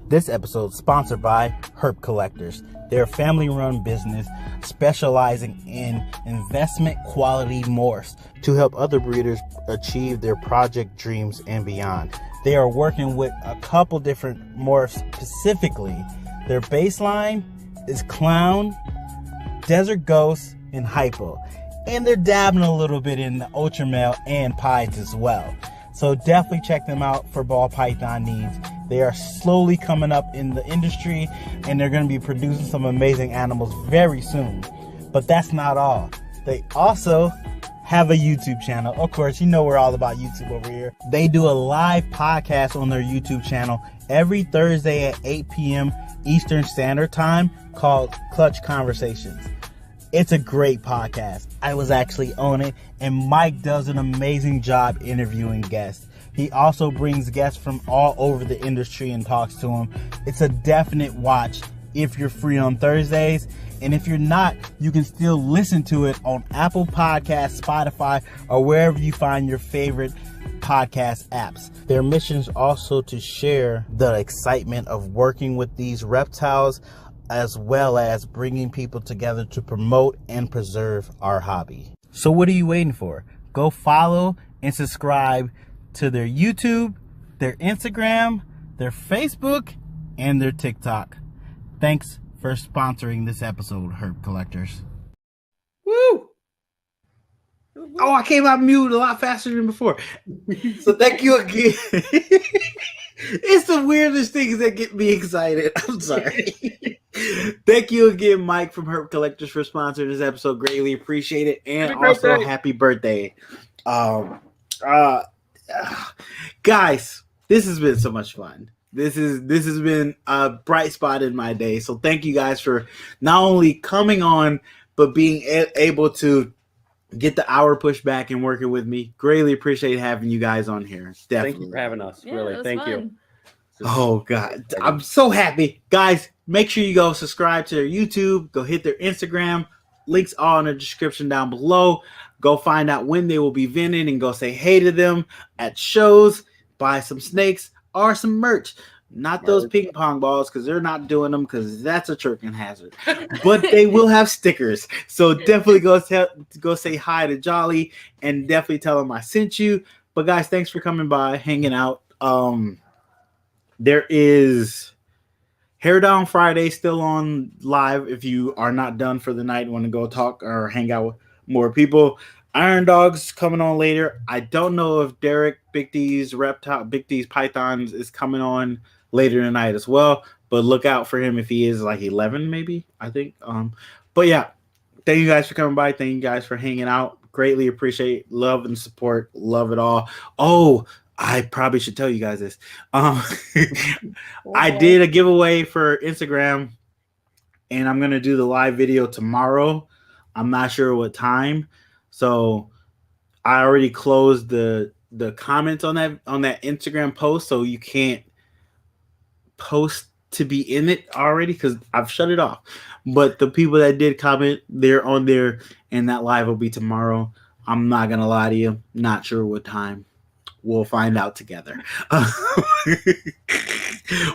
This episode is sponsored by Herb Collectors. They're a family-run business specializing in investment quality morphs to help other breeders achieve their project dreams and beyond. They are working with a couple different morphs specifically. Their baseline is Clown, Desert Ghost, and Hypo. And they're dabbing a little bit in the Ultra Male and Pieds as well. So definitely check them out for ball python needs. They are slowly coming up in the industry, and they're going to be producing some amazing animals very soon. But that's not all. They also have a YouTube channel. Of course, you know we're all about YouTube over here. They do a live podcast on their YouTube channel every Thursday at 8 p.m. Eastern Standard Time called Clutch Conversations. It's a great podcast. I was actually on it, and Mike does an amazing job interviewing guests. He also brings guests from all over the industry and talks to them. It's a definite watch if you're free on Thursdays. And if you're not, you can still listen to it on Apple Podcasts, Spotify, or wherever you find your favorite podcast apps. Their mission is also to share the excitement of working with these reptiles, as well as bringing people together to promote and preserve our hobby. So what are you waiting for? Go follow and subscribe to their YouTube, their Instagram, their Facebook, and their TikTok. Thanks for sponsoring this episode, Herb Collectors. Woo! Oh, I came out mute a lot faster than before. So thank you again. It's the weirdest things that get me excited. I'm sorry. Thank you again, Mike from Herb Collectors, for sponsoring this episode. Greatly appreciate it. And also happy birthday. Guys, this has been so much fun. This has been a bright spot in my day. So thank you guys for not only coming on, but being able to get the hour pushed back and working with me. Greatly appreciate having you guys on here. Definitely. Thank you for having us. Really, thank you. Oh God, I'm so happy, guys. Make sure you go subscribe to their YouTube. Go hit their Instagram. Links all in the description down below. Go find out when they will be vending and go say hey to them at shows. Buy some snakes or some merch. Not those ping pong balls, because they're not doing them, because that's a chirping hazard. But they will have stickers. So definitely go say hi to Jolly and definitely tell them I sent you. But guys, thanks for coming by, hanging out. There is Hair Down Friday still on live. If you are not done for the night and want to go talk or hang out with more people, Iron Dog's coming on later. I don't know if Derek Big D's Pythons is coming on later tonight as well. But look out for him if he is like 11, maybe, I think. But yeah, thank you guys for coming by. Thank you guys for hanging out. Greatly appreciate love and support. Love it all. Oh, I probably should tell you guys this. I did a giveaway for Instagram, and I'm gonna do the live video tomorrow. I'm not sure what time, so I already closed the comments on that Instagram post, so you can't post to be in it already because I've shut it off. But the people that did comment, they're on there, and that live will be tomorrow. I'm not gonna lie to you, not sure what time. We'll find out together.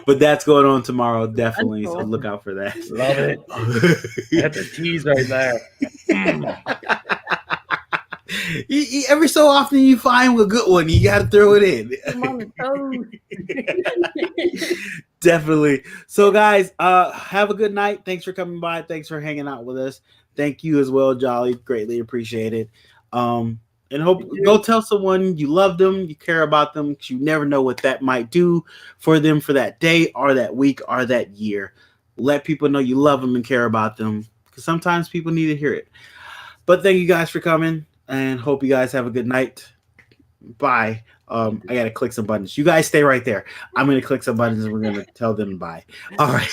But that's going on tomorrow, definitely. So look out for that. Love it. That's a tease right there. Every so often you find a good one. You got to throw it in. I'm on the toes. Definitely. So, guys, have a good night. Thanks for coming by. Thanks for hanging out with us. Thank you as well, Jolly. Greatly appreciate it. And hope go tell someone you love them, you care about them, because you never know what that might do for them for that day or that week or that year. Let people know you love them and care about them, because sometimes people need to hear it. But thank you guys for coming, and hope you guys have a good night. Bye. I got to click some buttons. You guys stay right there. I'm going to click some buttons, and we're going to tell them bye. All right.